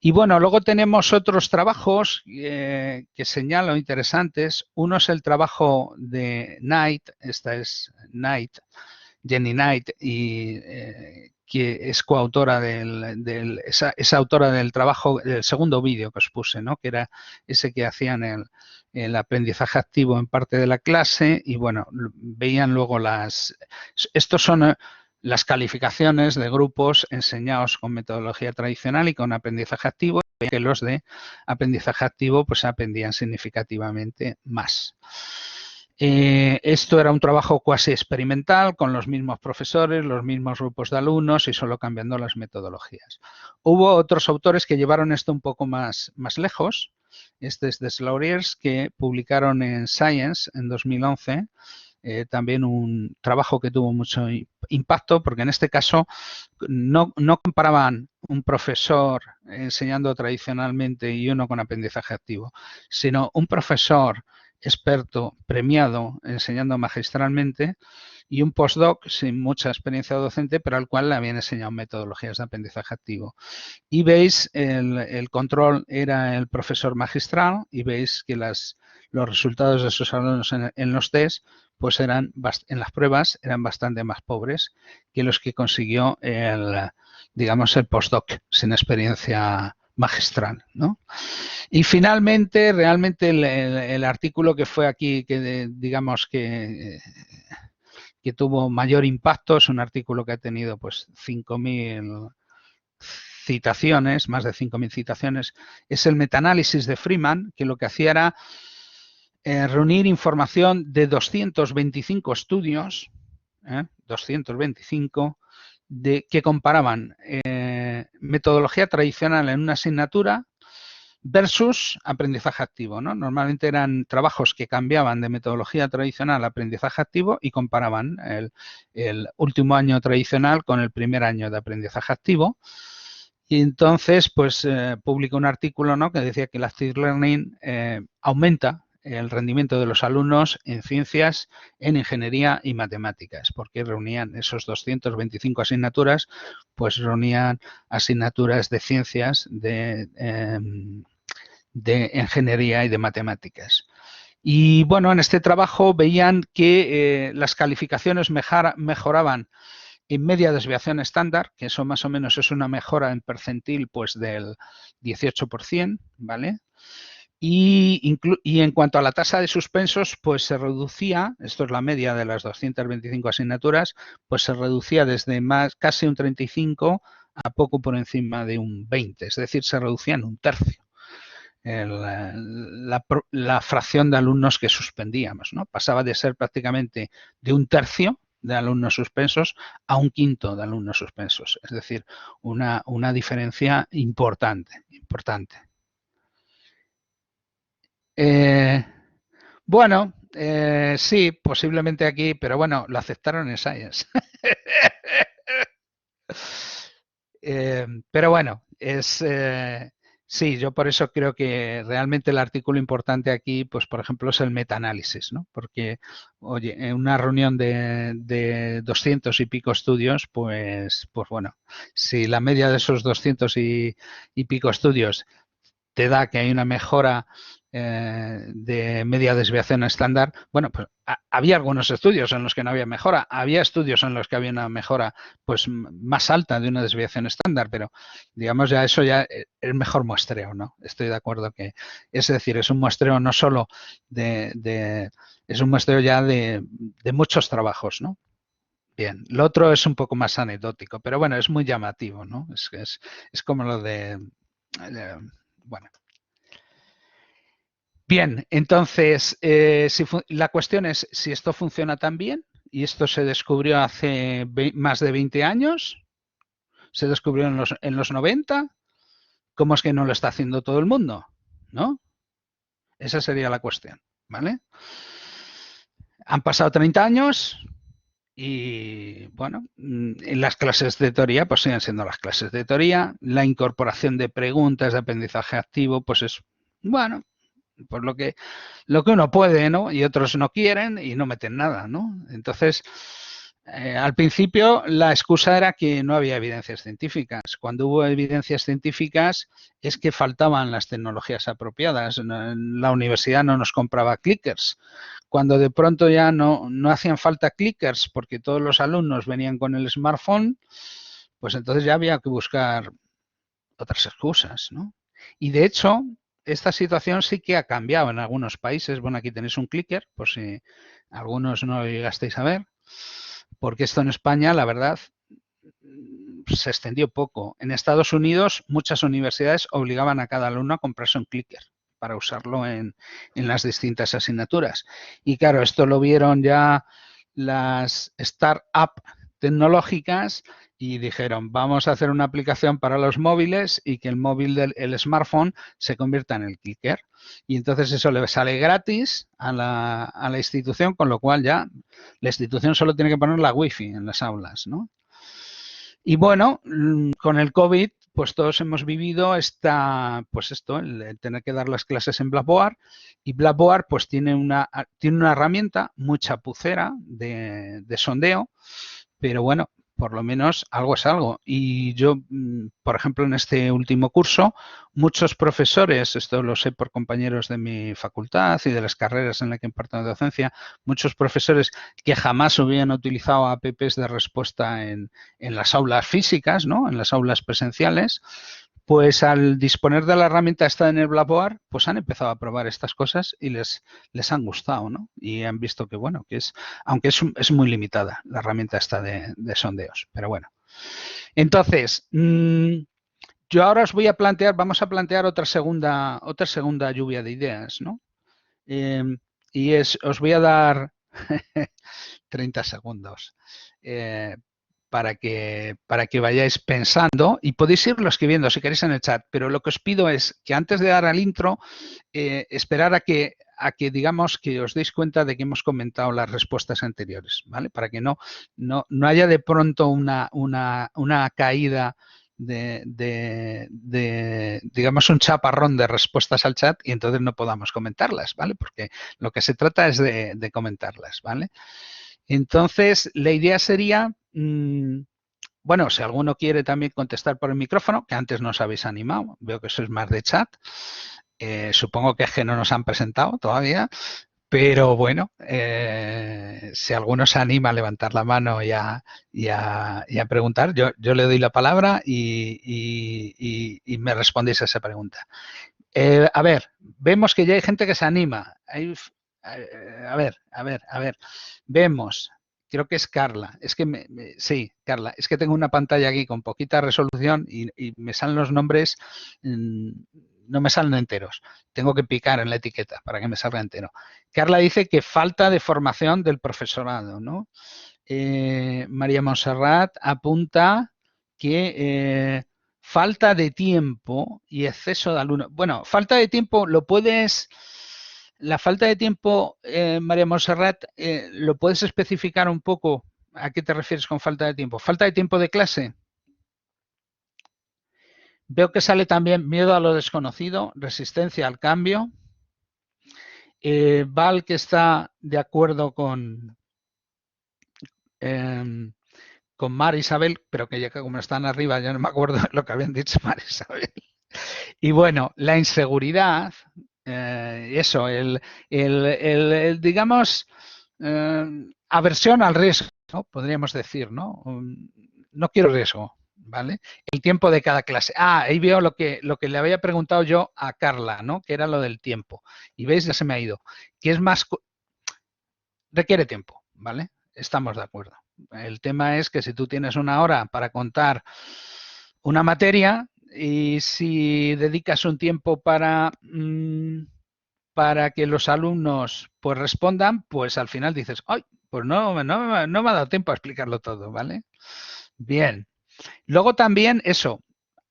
Y bueno, luego tenemos otros trabajos que señalo interesantes. Uno es el trabajo de Knight, esta es Knight, Jenny Knight, y que es coautora es autora del trabajo, del segundo vídeo que os puse, ¿no? Que era ese que hacían el aprendizaje activo en parte de la clase y bueno, veían luego estos son las calificaciones de grupos enseñados con metodología tradicional y con aprendizaje activo, que los de aprendizaje activo pues aprendían significativamente más. Esto era un trabajo cuasi experimental con los mismos profesores, los mismos grupos de alumnos y solo cambiando las metodologías. Hubo otros autores que llevaron esto un poco más lejos. Este es de Slaughter, que publicaron en Science en 2011 también un trabajo que tuvo mucho impacto porque en este caso no comparaban un profesor enseñando tradicionalmente y uno con aprendizaje activo, sino un profesor experto premiado enseñando magistralmente y un postdoc sin mucha experiencia docente, pero al cual le habían enseñado metodologías de aprendizaje activo. Y veis, el control era el profesor magistral y veis que los resultados de esos alumnos en los test, pues en las pruebas eran bastante más pobres que los que consiguió digamos, el postdoc sin experiencia magistral, ¿no? Y finalmente, realmente el artículo que fue aquí, que digamos que tuvo mayor impacto, es un artículo que ha tenido pues 5.000 citaciones, más de 5.000 citaciones, es el metaanálisis de Freeman, que lo que hacía era reunir información de 225 estudios, 225, que comparaban metodología tradicional en una asignatura versus aprendizaje activo, ¿no? Normalmente eran trabajos que cambiaban de metodología tradicional a aprendizaje activo y comparaban el último año tradicional con el primer año de aprendizaje activo. Y entonces, pues, publicó un artículo, ¿no?, que decía que el Active Learning aumenta el rendimiento de los alumnos en ciencias, en ingeniería y matemáticas, porque reunían esos 225 asignaturas, pues reunían asignaturas de ciencias, de ingeniería y de matemáticas. Y bueno, en este trabajo veían que las calificaciones mejoraban en media desviación estándar, que eso más o menos es una mejora en percentil pues del 18%, ¿vale? Y en cuanto a la tasa de suspensos, pues se reducía, esto es la media de las 225 asignaturas, pues se reducía desde casi un 35 a poco por encima de un 20, es decir, se reducía en un tercio la fracción de alumnos que suspendíamos, ¿no? Pasaba de ser prácticamente de un tercio, de alumnos suspensos a un quinto de alumnos suspensos. Es decir, una diferencia importante, importante. Bueno, sí, posiblemente aquí, pero bueno, lo aceptaron en Science. Pero bueno, sí, yo por eso creo que realmente el artículo importante aquí, pues por ejemplo, es el metaanálisis, ¿no? Porque, oye, en una reunión de 200 y pico estudios, pues bueno, si la media de esos 200 y pico estudios te da que hay una mejora de media desviación estándar, bueno, pues había algunos estudios en los que no había mejora, había estudios en los que había una mejora pues más alta de una desviación estándar, pero digamos ya eso ya es mejor muestreo, ¿no? Estoy de acuerdo que, es decir, es un muestreo no solo es un muestreo ya de muchos trabajos, ¿no? Bien, lo otro es un poco más anecdótico, pero bueno, es muy llamativo, ¿no? Es como lo de bueno. Bien, entonces, la cuestión es si esto funciona tan bien, y esto se descubrió hace más de 20 años, se descubrió en los 90, ¿cómo es que no lo está haciendo todo el mundo? ¿No? Esa sería la cuestión, ¿vale? Han pasado 30 años y, bueno, en las clases de teoría, pues siguen siendo las clases de teoría. La incorporación de preguntas de aprendizaje activo, pues es, bueno, pues lo que uno puede, ¿no? Y otros no quieren y no meten nada, ¿no? Entonces, al principio la excusa era que no había evidencias científicas. Cuando hubo evidencias científicas es que faltaban las tecnologías apropiadas. La universidad no nos compraba clickers. Cuando de pronto ya no hacían falta clickers porque todos los alumnos venían con el smartphone, pues entonces ya había que buscar otras excusas, ¿no? Y de hecho, esta situación sí que ha cambiado en algunos países. Bueno, aquí tenéis un clicker, por si algunos no lo llegasteis a ver, porque esto en España, la verdad, se extendió poco. En Estados Unidos, muchas universidades obligaban a cada alumno a comprarse un clicker para usarlo en las distintas asignaturas. Y claro, esto lo vieron ya las start-up tecnológicas y dijeron, vamos a hacer una aplicación para los móviles y que el móvil el smartphone se convierta en el clicker. Y entonces eso le sale gratis a la institución, con lo cual ya la institución solo tiene que poner la wifi en las aulas, ¿no? Y bueno, con el COVID, pues todos hemos vivido pues esto, el tener que dar las clases en Blackboard, y Blackboard pues tiene una herramienta muy chapucera de sondeo, pero bueno, por lo menos algo es algo. Y yo, por ejemplo, en este último curso, muchos profesores, esto lo sé por compañeros de mi facultad y de las carreras en las que imparto docencia, muchos profesores que jamás hubieran utilizado apps de respuesta en las aulas físicas, ¿no? En las aulas presenciales, pues al disponer de la herramienta esta en el Blackboard, pues han empezado a probar estas cosas y les han gustado, ¿no? Y han visto que, bueno, que aunque es muy limitada la herramienta esta de sondeos, pero bueno. Entonces, yo ahora os voy a plantear, vamos a plantear otra segunda lluvia de ideas, ¿no? Y os voy a dar 30 segundos para que vayáis pensando, y podéis irlo escribiendo si queréis en el chat, pero lo que os pido es que antes de dar al intro, esperar a que digamos que os deis cuenta de que hemos comentado las respuestas anteriores, ¿vale? Para que no haya de pronto una caída digamos, un chaparrón de respuestas al chat y entonces no podamos comentarlas, ¿vale? Porque lo que se trata es de comentarlas, ¿vale? Entonces, la idea sería, bueno, si alguno quiere también contestar por el micrófono, que antes no os habéis animado, veo que sois más de chat, supongo que es que no nos han presentado todavía, pero bueno, si alguno se anima a levantar la mano y a preguntar, yo le doy la palabra y me respondéis a esa pregunta. A ver, vemos que ya hay gente que se anima. A ver. Vemos, creo que es Carla. Es que sí, Carla, es que tengo una pantalla aquí con poquita resolución y me salen los nombres, no me salen enteros. Tengo que picar en la etiqueta para que me salga entero. Carla dice que falta de formación del profesorado, ¿no? María Montserrat apunta que falta de tiempo y exceso de alumnos. Bueno, falta de tiempo lo puedes... La falta de tiempo, María Montserrat, ¿lo puedes especificar un poco? ¿A qué te refieres con falta de tiempo? ¿Falta de tiempo de clase? Veo que sale también miedo a lo desconocido, resistencia al cambio. Val, que está de acuerdo con Mar Isabel, pero que ya que como están arriba ya no me acuerdo lo que habían dicho Mar Isabel. Y bueno, la inseguridad, eso, digamos, aversión al riesgo, ¿no? Podríamos decir, ¿no? No quiero riesgo, ¿vale? El tiempo de cada clase. Ah, ahí veo lo que le había preguntado yo a Carla, ¿no? Que era lo del tiempo. Y veis, ya se me ha ido. Que es más, requiere tiempo, ¿vale? Estamos de acuerdo. El tema es que si tú tienes una hora para contar una materia y si dedicas un tiempo para que los alumnos pues respondan, pues al final dices, ¡ay! Pues no me ha dado tiempo a explicarlo todo, ¿vale? Bien. Luego también eso,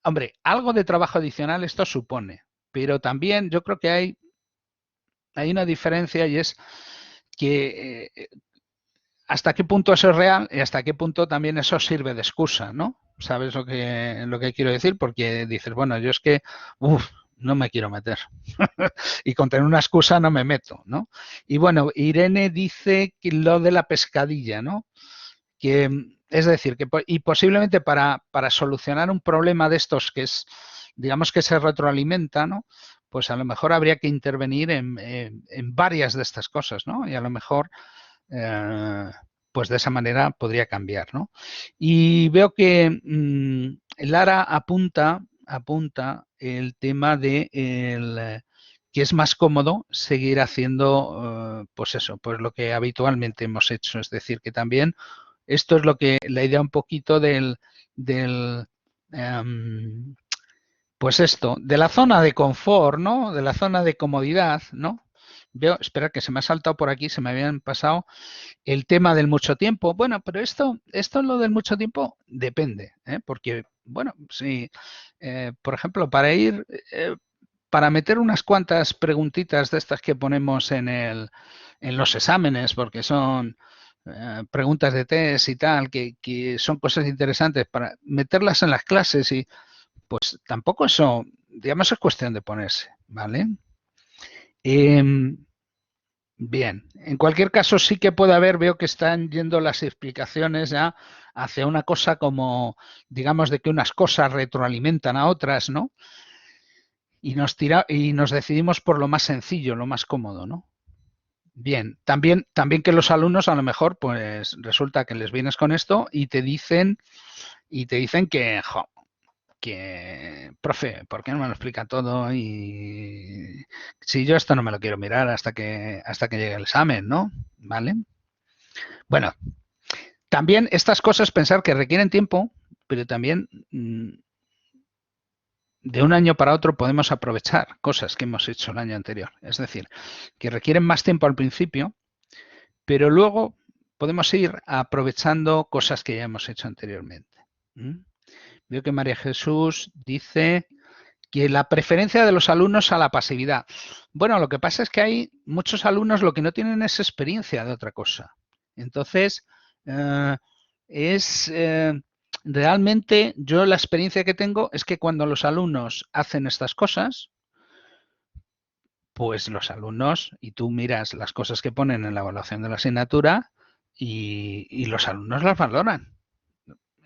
hombre, algo de trabajo adicional esto supone, pero también yo creo que hay una diferencia y es que hasta qué punto eso es real y hasta qué punto también eso sirve de excusa, ¿no? ¿Sabes lo que quiero decir? Porque dices, bueno, yo es que, no me quiero meter. Y con tener una excusa no me meto, ¿no? Y bueno, Irene dice que lo de la pescadilla, ¿no? Que, es decir, que y posiblemente para solucionar un problema de estos que es, digamos que se retroalimenta, ¿no? Pues a lo mejor habría que intervenir en varias de estas cosas, ¿no? Y a lo mejor pues de esa manera podría cambiar, ¿no? Y veo que Lara apunta el tema de que es más cómodo seguir haciendo, pues eso, pues lo que habitualmente hemos hecho. Es decir, que también esto es lo que la idea un poquito del pues esto, de la zona de confort, ¿no? De la zona de comodidad, ¿no? Veo, espera que se me ha saltado por aquí, se me habían pasado el tema del mucho tiempo. Bueno, pero esto lo del mucho tiempo depende, ¿eh? Porque, bueno, si, por ejemplo, para meter unas cuantas preguntitas de estas que ponemos en los exámenes, porque son preguntas de test y tal, que son cosas interesantes, para meterlas en las clases y pues tampoco eso, digamos, es cuestión de ponerse, ¿vale? Bien, en cualquier caso sí que puede haber, veo que están yendo las explicaciones ya hacia una cosa como, digamos, de que unas cosas retroalimentan a otras, ¿no? Y nos decidimos por lo más sencillo, lo más cómodo, ¿no? Bien, también que los alumnos a lo mejor, pues resulta que les vienes con esto y te dicen que, profe, ¿por qué no me lo explica todo? Y si yo esto no me lo quiero mirar hasta que llegue el examen, ¿no? ¿Vale? Bueno, también estas cosas pensar que requieren tiempo, pero también de un año para otro podemos aprovechar cosas que hemos hecho el año anterior. Es decir, que requieren más tiempo al principio, pero luego podemos ir aprovechando cosas que ya hemos hecho anteriormente. Veo que María Jesús dice que la preferencia de los alumnos a la pasividad. Bueno, lo que pasa es que hay muchos alumnos lo que no tienen es experiencia de otra cosa. Entonces, realmente yo la experiencia que tengo es que cuando los alumnos hacen estas cosas, pues los alumnos, y tú miras las cosas que ponen en la evaluación de la asignatura y los alumnos las valoran.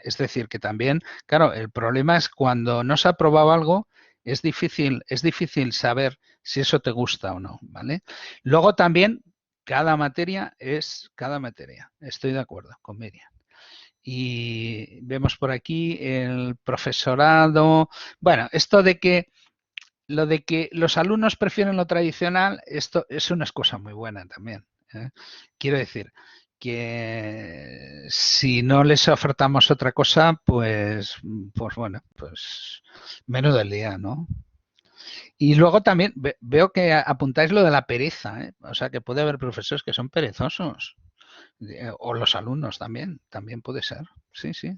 Es decir, que también, claro, el problema es cuando no se ha probado algo, es difícil saber si eso te gusta o no, ¿vale? Luego también, cada materia es cada materia. Estoy de acuerdo con Miriam. Y vemos por aquí el profesorado. Bueno, lo de que los alumnos prefieren lo tradicional, esto es una cosa muy buena también, ¿eh? Quiero decir que si no les ofertamos otra cosa, pues bueno, pues menos del día, ¿no? Y luego también veo que apuntáis lo de la pereza, ¿eh? O sea, que puede haber profesores que son perezosos. O los alumnos también puede ser. Sí, sí.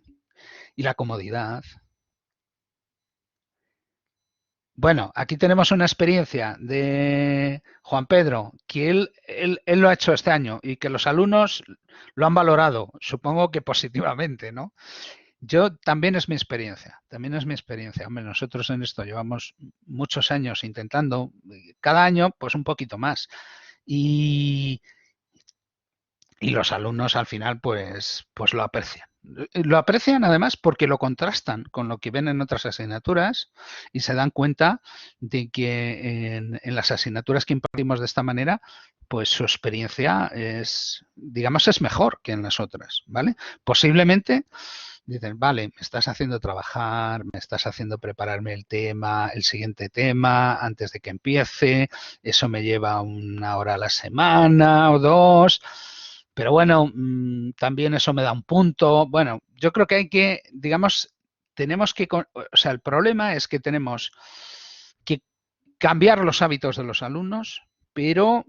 Y la comodidad. Bueno, aquí tenemos una experiencia de Juan Pedro, que él lo ha hecho este año y que los alumnos lo han valorado, supongo que positivamente, ¿no? Yo también es mi experiencia, también es mi experiencia. Hombre, nosotros en esto llevamos muchos años intentando, cada año pues un poquito más. Y, y los alumnos al final pues lo aprecian. Lo aprecian además porque lo contrastan con lo que ven en otras asignaturas y se dan cuenta de que en las asignaturas que impartimos de esta manera, pues su experiencia es, digamos, es mejor que en las otras, ¿vale? Posiblemente dicen, vale, me estás haciendo trabajar, me estás haciendo prepararme el tema, el siguiente tema, antes de que empiece, eso me lleva 1 hora a la semana o 2, pero bueno, también eso me da un punto. Bueno, yo creo que hay que, digamos, tenemos que, o sea, el problema es que tenemos que cambiar los hábitos de los alumnos, pero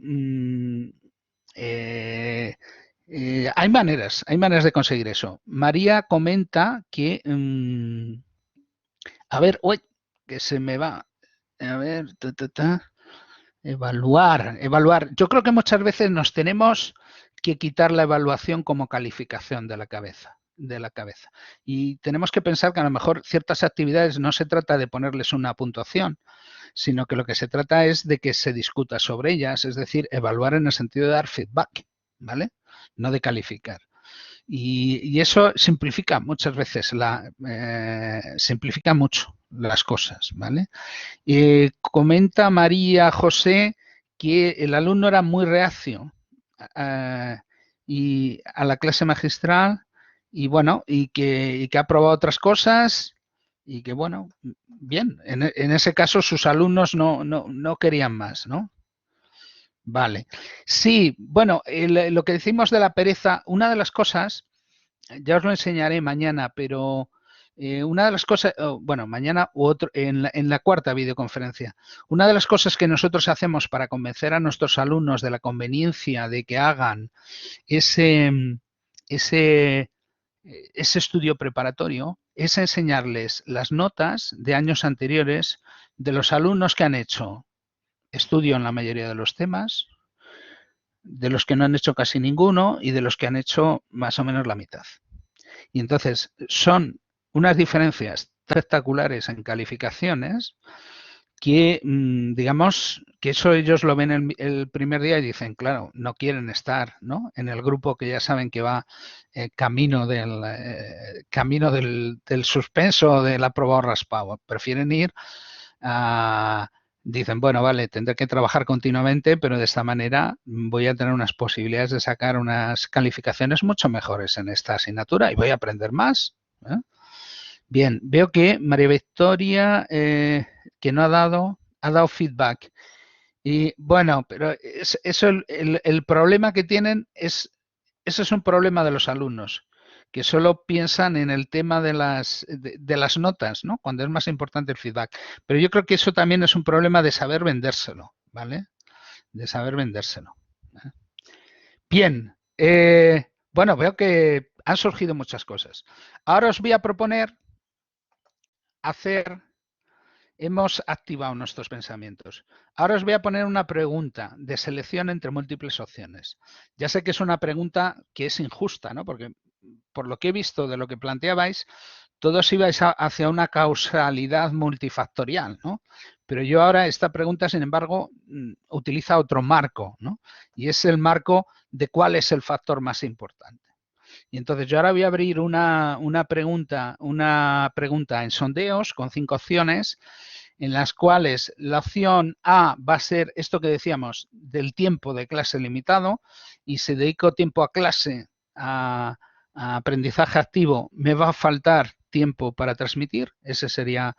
hay maneras de conseguir eso. María comenta que, a ver, uy, que se me va, a ver, evaluar. Yo creo que muchas veces nos tenemos que quitar la evaluación como calificación de la cabeza. Y tenemos que pensar que a lo mejor ciertas actividades no se trata de ponerles una puntuación, sino que lo que se trata es de que se discuta sobre ellas, es decir, evaluar en el sentido de dar feedback, ¿vale? No de calificar. Y eso simplifica muchas veces, simplifica mucho las cosas, ¿vale? Comenta María José que el alumno era muy reacio y a la clase magistral y bueno, y que ha probado otras cosas y que bueno, bien, en ese caso sus alumnos no querían más, ¿no? Vale. Sí, bueno, lo que decimos de la pereza, una de las cosas, ya os lo enseñaré mañana, pero una de las cosas, bueno, mañana u otro, en la cuarta videoconferencia, una de las cosas que nosotros hacemos para convencer a nuestros alumnos de la conveniencia de que hagan ese, ese, ese estudio preparatorio es enseñarles las notas de años anteriores de los alumnos que han hecho estudio en la mayoría de los temas, de los que no han hecho casi ninguno y de los que han hecho más o menos la mitad. Y entonces son unas diferencias espectaculares en calificaciones que, digamos, que eso ellos lo ven el primer día y dicen, claro, no quieren estar, ¿no?, en el grupo que ya saben que va camino del suspenso, del aprobado raspado. Prefieren ir a... Dicen, bueno, vale, tendré que trabajar continuamente, pero de esta manera voy a tener unas posibilidades de sacar unas calificaciones mucho mejores en esta asignatura y voy a aprender más. ¿Eh? Bien, veo que María Victoria, que no ha dado feedback. Y bueno, pero eso el problema que tienen es, eso es un problema de los alumnos, que solo piensan en el tema de las notas, ¿no?, cuando es más importante el feedback. Pero yo creo que eso también es un problema de saber vendérselo, ¿vale? De saber vendérselo. Bien, bueno, veo que han surgido muchas cosas. Ahora os voy a proponer hemos activado nuestros pensamientos. Ahora os voy a poner una pregunta de selección entre múltiples opciones. Ya sé que es una pregunta que es injusta, ¿no?, porque por lo que he visto de lo que planteabais, todos ibais hacia una causalidad multifactorial, ¿no? Pero yo ahora esta pregunta, sin embargo, utiliza otro marco, ¿no? Y es el marco de cuál es el factor más importante. Y entonces yo ahora voy a abrir una pregunta en sondeos con 5 opciones en las cuales la opción A va a ser esto que decíamos del tiempo de clase limitado, y si dedico tiempo a clase, a aprendizaje activo, me va a faltar tiempo para transmitir. Ese sería,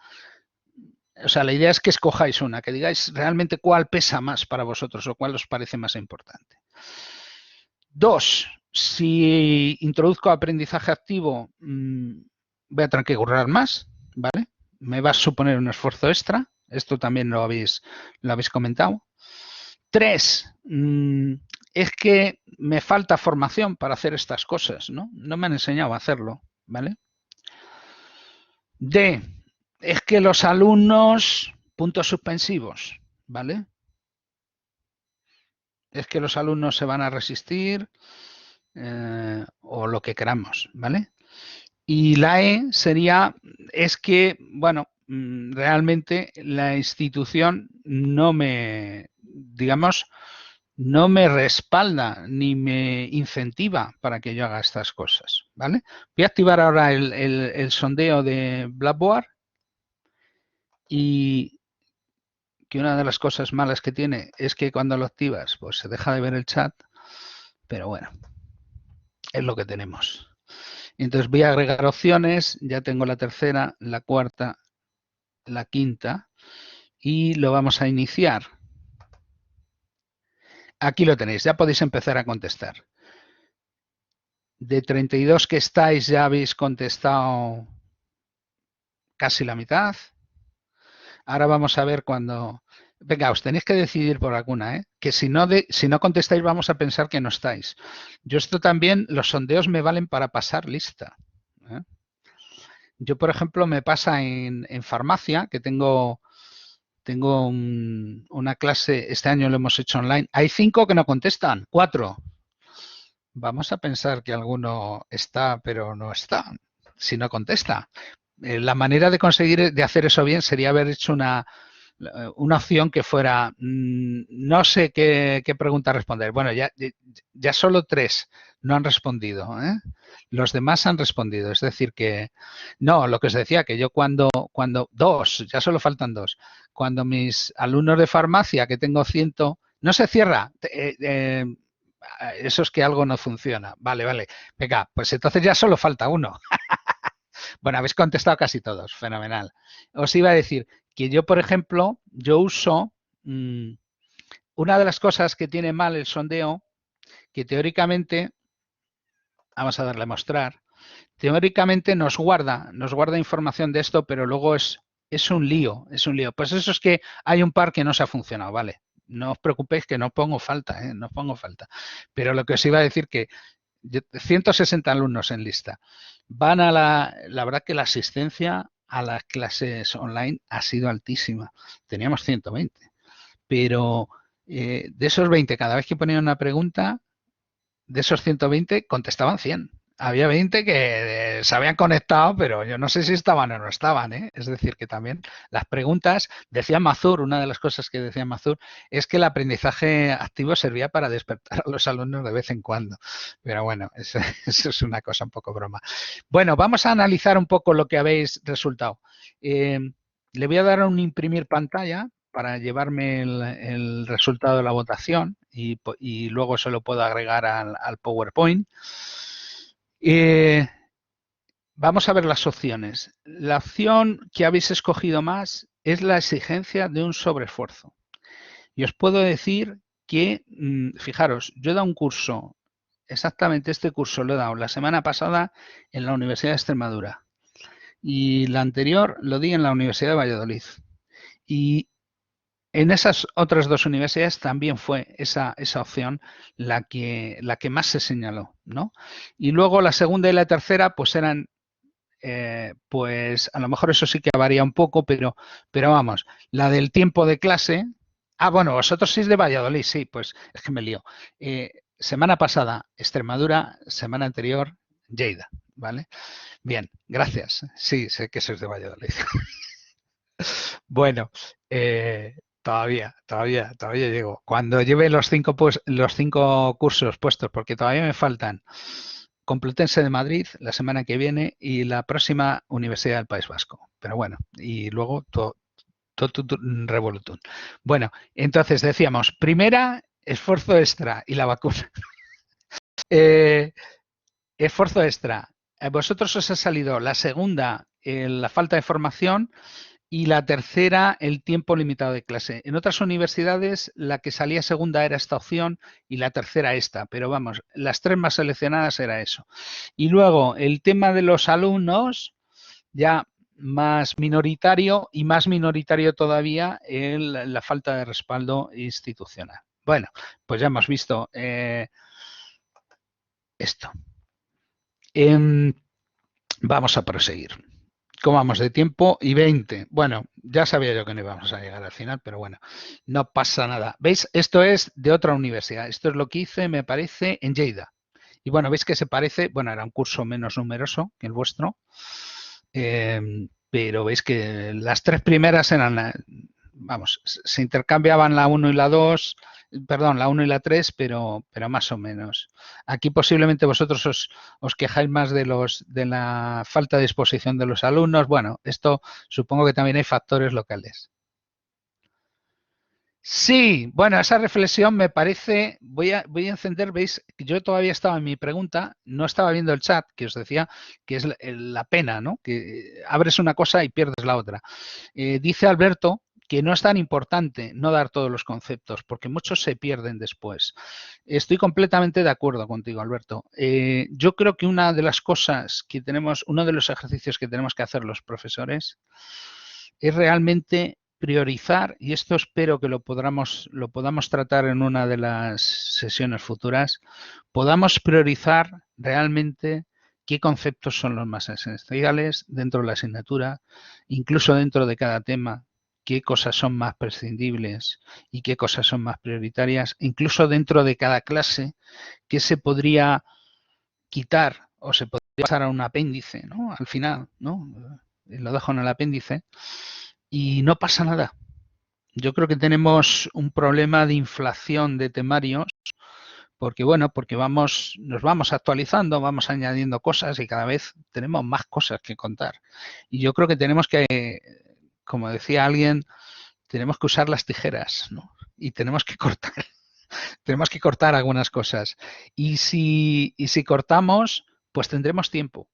o sea, la idea es que escojáis una, que digáis realmente cuál pesa más para vosotros o cuál os parece más importante. 2, si introduzco aprendizaje activo, voy a tener que currar más, ¿vale? Me va a suponer un esfuerzo extra. Esto también lo habéis comentado. 3, es que me falta formación para hacer estas cosas, ¿no? No me han enseñado a hacerlo, ¿vale? D, es que los alumnos, puntos suspensivos, ¿vale? Es que los alumnos se van a resistir o lo que queramos, ¿vale? Y la E sería, es que, bueno, realmente la institución no me, digamos, no me respalda ni me incentiva para que yo haga estas cosas, ¿vale? Voy a activar ahora el sondeo de Blackboard y que una de las cosas malas que tiene es que cuando lo activas, pues se deja de ver el chat, pero bueno, es lo que tenemos. Entonces voy a agregar opciones, ya tengo la tercera, la cuarta, la quinta y lo vamos a iniciar. Aquí lo tenéis, ya podéis empezar a contestar. De 32 que estáis ya habéis contestado casi la mitad. Ahora vamos a ver cuando... Venga, os tenéis que decidir por alguna, ¿eh? Que si no contestáis vamos a pensar que no estáis. Yo esto también, los sondeos me valen para pasar lista, ¿eh? Yo, por ejemplo, me pasa en farmacia, que tengo una clase, este año lo hemos hecho online. Hay 5 que no contestan, 4. Vamos a pensar que alguno está, pero no está, si no contesta. La manera de conseguir de hacer eso bien sería haber hecho una opción que fuera, no sé qué pregunta responder. Bueno, ya solo 3 no han respondido, ¿eh? Los demás han respondido. Es decir que, no, lo que os decía, que yo cuando 2, ya solo faltan 2, cuando mis alumnos de farmacia, que tengo 100, no se cierra, eso es que algo no funciona. Vale, vale. Venga, pues entonces ya solo falta 1. Bueno, habéis contestado casi todos. Fenomenal. Os iba a decir que yo, por ejemplo, yo uso una de las cosas que tiene mal el sondeo, que teóricamente, vamos a darle a mostrar, teóricamente nos guarda información de esto, pero luego es un lío, es un lío. Pues eso es que hay un par que no se ha funcionado, ¿vale? No os preocupéis que no pongo falta, ¿eh? No pongo falta. Pero lo que os iba a decir que 160 alumnos en lista. Van a la verdad que la asistencia a las clases online ha sido altísima. Teníamos 120. Pero de esos 20, cada vez que ponían una pregunta, de esos 120 contestaban 100. Había 20 que se habían conectado, pero yo no sé si estaban o no estaban, ¿eh? Es decir, que también las preguntas, decía Mazur, una de las cosas que decía Mazur, es que el aprendizaje activo servía para despertar a los alumnos de vez en cuando. Pero bueno, eso es una cosa un poco broma. Bueno, vamos a analizar un poco lo que habéis resultado. Le voy a dar a un imprimir pantalla para llevarme el resultado de la votación y luego se lo puedo agregar al PowerPoint. Vamos a ver las opciones. La opción que habéis escogido más es la exigencia de un sobreesfuerzo. Y os puedo decir que, fijaros, yo he dado un curso, exactamente este curso lo he dado la semana pasada en la Universidad de Extremadura y la anterior lo di en la Universidad de Valladolid. Y en esas otras 2 universidades también fue esa opción la que más se señaló, ¿no? Y luego la segunda y la tercera pues eran, pues a lo mejor eso sí que varía un poco, pero vamos, la del tiempo de clase. Ah, bueno, vosotros sois de Valladolid, sí, pues es que me lío. Semana pasada Extremadura, semana anterior Lleida, ¿vale? Bien, gracias. Sí, sé que sois de Valladolid. Bueno, todavía llego. Cuando lleve los 5 cursos puestos, porque todavía me faltan Complutense de Madrid la semana que viene y la próxima Universidad del País Vasco. Pero bueno, y luego todo revolutum. Bueno, entonces decíamos, primera, esfuerzo extra y la vacuna. Esfuerzo extra. Vosotros os ha salido la segunda, la falta de formación, y la tercera, el tiempo limitado de clase. En otras universidades, la que salía segunda era esta opción y la tercera esta, pero vamos, las 3 más seleccionadas era eso. Y luego, el tema de los alumnos, ya más minoritario y más minoritario todavía la falta de respaldo institucional. Bueno, pues ya hemos visto esto. Vamos a proseguir. ¿Cómo vamos de tiempo? Y 20. Bueno, ya sabía yo que no íbamos a llegar al final, pero bueno, no pasa nada. ¿Veis? Esto es de otra universidad. Esto es lo que hice, me parece, en Lleida. Y bueno, veis que se parece, bueno, era un curso menos numeroso que el vuestro, pero veis que las tres primeras eran, vamos, se intercambiaban la 1 y la 2, perdón, la 1 y la 3, pero más o menos. Aquí posiblemente vosotros os quejáis más de la falta de exposición de los alumnos. Bueno, esto supongo que también hay factores locales. Sí, bueno, esa reflexión me parece, voy a encender, veis, yo todavía estaba en mi pregunta, no estaba viendo el chat, que os decía que es la pena, ¿no? Que abres una cosa y pierdes la otra. Dice Alberto que no es tan importante no dar todos los conceptos, porque muchos se pierden después. Estoy completamente de acuerdo contigo, Alberto. Yo creo que una de las cosas que tenemos, uno de los ejercicios que tenemos que hacer los profesores es realmente priorizar, y esto espero que lo podamos tratar en una de las sesiones futuras, podamos priorizar realmente qué conceptos son los más esenciales dentro de la asignatura, incluso dentro de cada tema, qué cosas son más prescindibles y qué cosas son más prioritarias, incluso dentro de cada clase, qué se podría quitar o se podría pasar a un apéndice, ¿no? Al final, ¿no? Lo dejo en el apéndice y no pasa nada. Yo creo que tenemos un problema de inflación de temarios porque, bueno, porque nos vamos actualizando, vamos añadiendo cosas y cada vez tenemos más cosas que contar. Y yo creo que tenemos que, como decía alguien, tenemos que usar las tijeras, ¿no? Y tenemos que cortar, tenemos que cortar algunas cosas. Y si cortamos, pues tendremos tiempo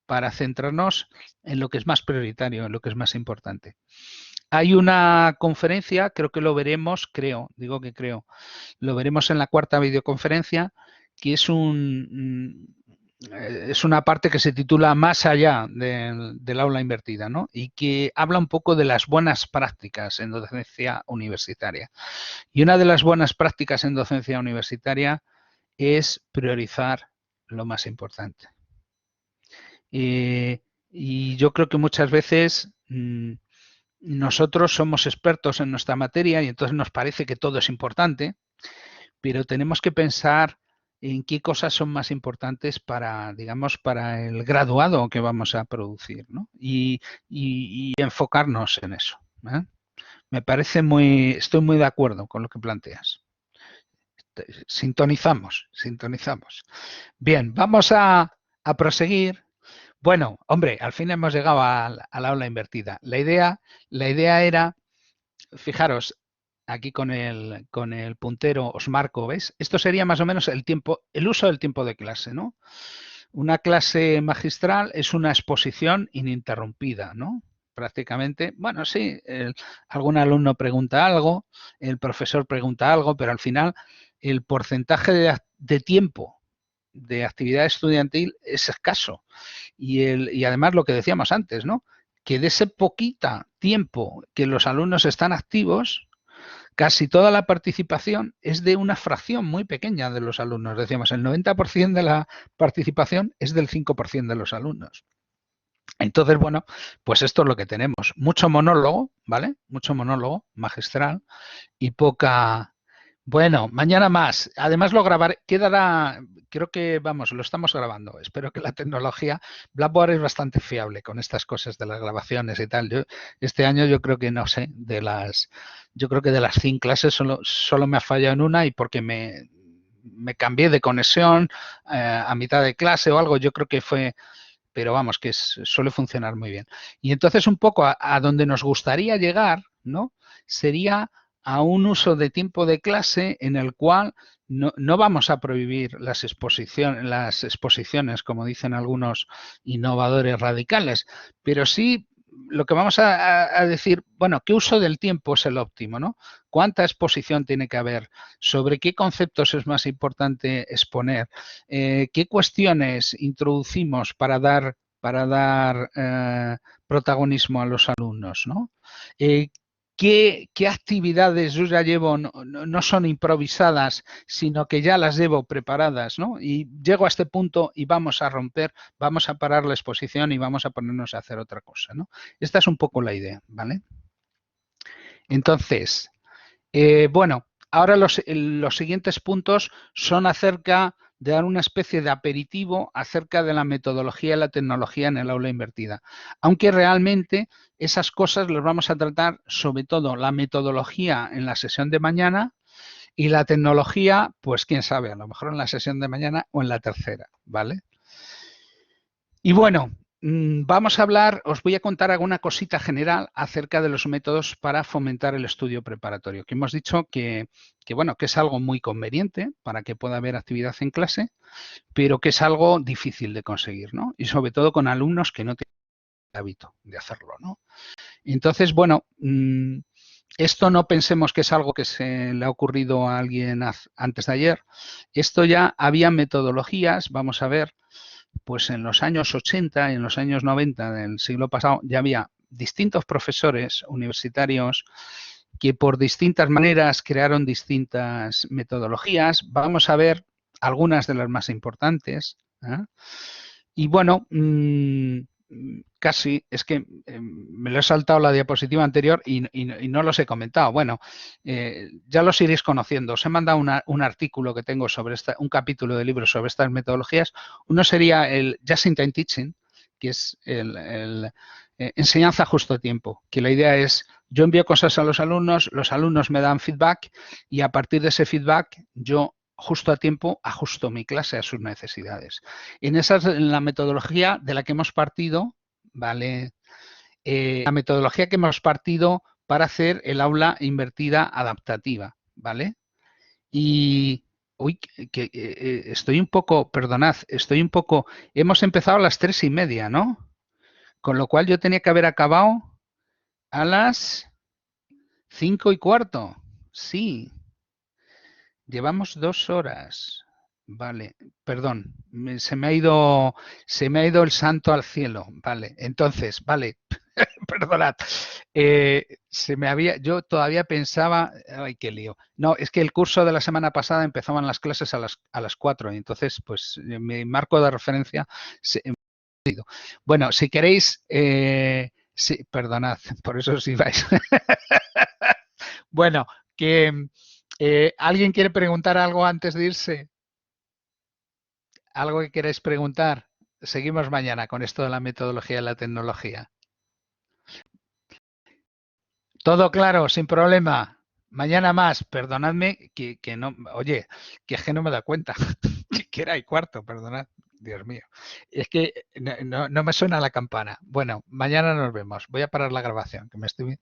para centrarnos en lo que es más prioritario, en lo que es más importante. Hay una conferencia, creo que lo veremos, digo que creo, lo veremos en la cuarta videoconferencia, que es es una parte que se titula Más allá del aula invertida, ¿no? Y que habla un poco de las buenas prácticas en docencia universitaria. Y una de las buenas prácticas en docencia universitaria es priorizar lo más importante. Y yo creo que muchas veces nosotros somos expertos en nuestra materia y entonces nos parece que todo es importante, pero tenemos que pensar en qué cosas son más importantes para, digamos, para el graduado que vamos a producir, ¿no? Y enfocarnos en eso, ¿eh? Me parece estoy muy de acuerdo con lo que planteas. Sintonizamos. Bien, vamos a proseguir. Bueno, hombre, al fin hemos llegado al aula invertida. La idea era, fijaros, aquí con el puntero os marco, ¿veis? Esto sería más o menos el uso del tiempo de clase, ¿no? Una clase magistral es una exposición ininterrumpida, ¿no? Prácticamente, bueno, sí, algún alumno pregunta algo, el profesor pregunta algo, pero al final el porcentaje de tiempo de actividad estudiantil es escaso. Y además lo que decíamos antes, ¿no? Que de ese poquito tiempo que los alumnos están activos, casi toda la participación es de una fracción muy pequeña de los alumnos. Decíamos, el 90% de la participación es del 5% de los alumnos. Entonces, bueno, pues esto es lo que tenemos. Mucho monólogo, ¿vale? Mucho monólogo magistral y poca... Bueno, mañana más. Además lo grabaré, quedará, creo que, vamos, lo estamos grabando. Espero que la tecnología, Blackboard es bastante fiable con estas cosas de las grabaciones y tal. Este año yo creo que, no sé, yo creo que de las 100 clases solo me ha fallado en una y porque me cambié de conexión a mitad de clase o algo, yo creo que fue, pero vamos, que suele funcionar muy bien. Y entonces un poco a donde nos gustaría llegar, ¿no? Sería a un uso de tiempo de clase en el cual no vamos a prohibir las exposiciones, como dicen algunos innovadores radicales, pero sí lo que vamos a decir, bueno, ¿qué uso del tiempo es el óptimo, ¿no? ¿Cuánta exposición tiene que haber? ¿Sobre qué conceptos es más importante exponer? ¿Qué cuestiones introducimos para dar protagonismo a los alumnos, ¿no? qué actividades yo ya llevo, no son improvisadas, sino que ya las llevo preparadas, ¿no? Y llego a este punto y vamos a romper, vamos a parar la exposición y vamos a ponernos a hacer otra cosa, ¿no? Esta es un poco la idea, ¿vale? Entonces, bueno, ahora los siguientes puntos son acerca de dar una especie de aperitivo acerca de la metodología y la tecnología en el aula invertida. Aunque realmente esas cosas las vamos a tratar, sobre todo la metodología en la sesión de mañana y la tecnología, pues quién sabe, a lo mejor en la sesión de mañana o en la tercera, ¿vale? Y bueno, vamos a hablar, os voy a contar alguna cosita general acerca de los métodos para fomentar el estudio preparatorio, que hemos dicho bueno, que es algo muy conveniente para que pueda haber actividad en clase, pero que es algo difícil de conseguir, ¿no? Y sobre todo con alumnos que no tienen el hábito de hacerlo, ¿no? Entonces, bueno, esto no pensemos que es algo que se le ha ocurrido a alguien antes de ayer. Esto ya había metodologías, vamos a ver, pues en los años 80 y en los años 90 del siglo pasado ya había distintos profesores universitarios que por distintas maneras crearon distintas metodologías. Vamos a ver algunas de las más importantes. ¿Eh? Y bueno, casi es que me lo he saltado la diapositiva anterior y no los he comentado. Bueno, ya los iréis conociendo. Os he mandado un artículo que tengo sobre un capítulo de libro sobre estas metodologías. Uno sería el Just-in-Time Teaching, que es el enseñanza justo a tiempo, que la idea es yo envío cosas a los alumnos me dan feedback y a partir de ese feedback yo justo a tiempo ajusto mi clase a sus necesidades. En la metodología de la que hemos partido, ¿vale? La metodología que hemos partido para hacer el aula invertida adaptativa, ¿vale? Y, uy, estoy un poco, perdonad, hemos empezado a las 3:30, ¿no? Con lo cual yo tenía que haber acabado a las 5:15. Sí, llevamos 2 horas. Vale, perdón, se me ha ido el santo al cielo. Vale, entonces, vale, perdonad. Yo todavía pensaba, ay, qué lío. No, es que el curso de la semana pasada empezaban las clases a las 4 y entonces, pues, mi marco de referencia se ha ido. Bueno, si queréis, sí, perdonad, por eso os ibais. Bueno, que ¿alguien quiere preguntar algo antes de irse? ¿Algo que queráis preguntar? Seguimos mañana con esto de la metodología y la tecnología. Todo claro, sin problema. Mañana más. Perdonadme que no, oye, que es que no me da cuenta. Que era y cuarto, perdonad. Dios mío. Es que no me suena la campana. Bueno, mañana nos vemos. Voy a parar la grabación, que me estoy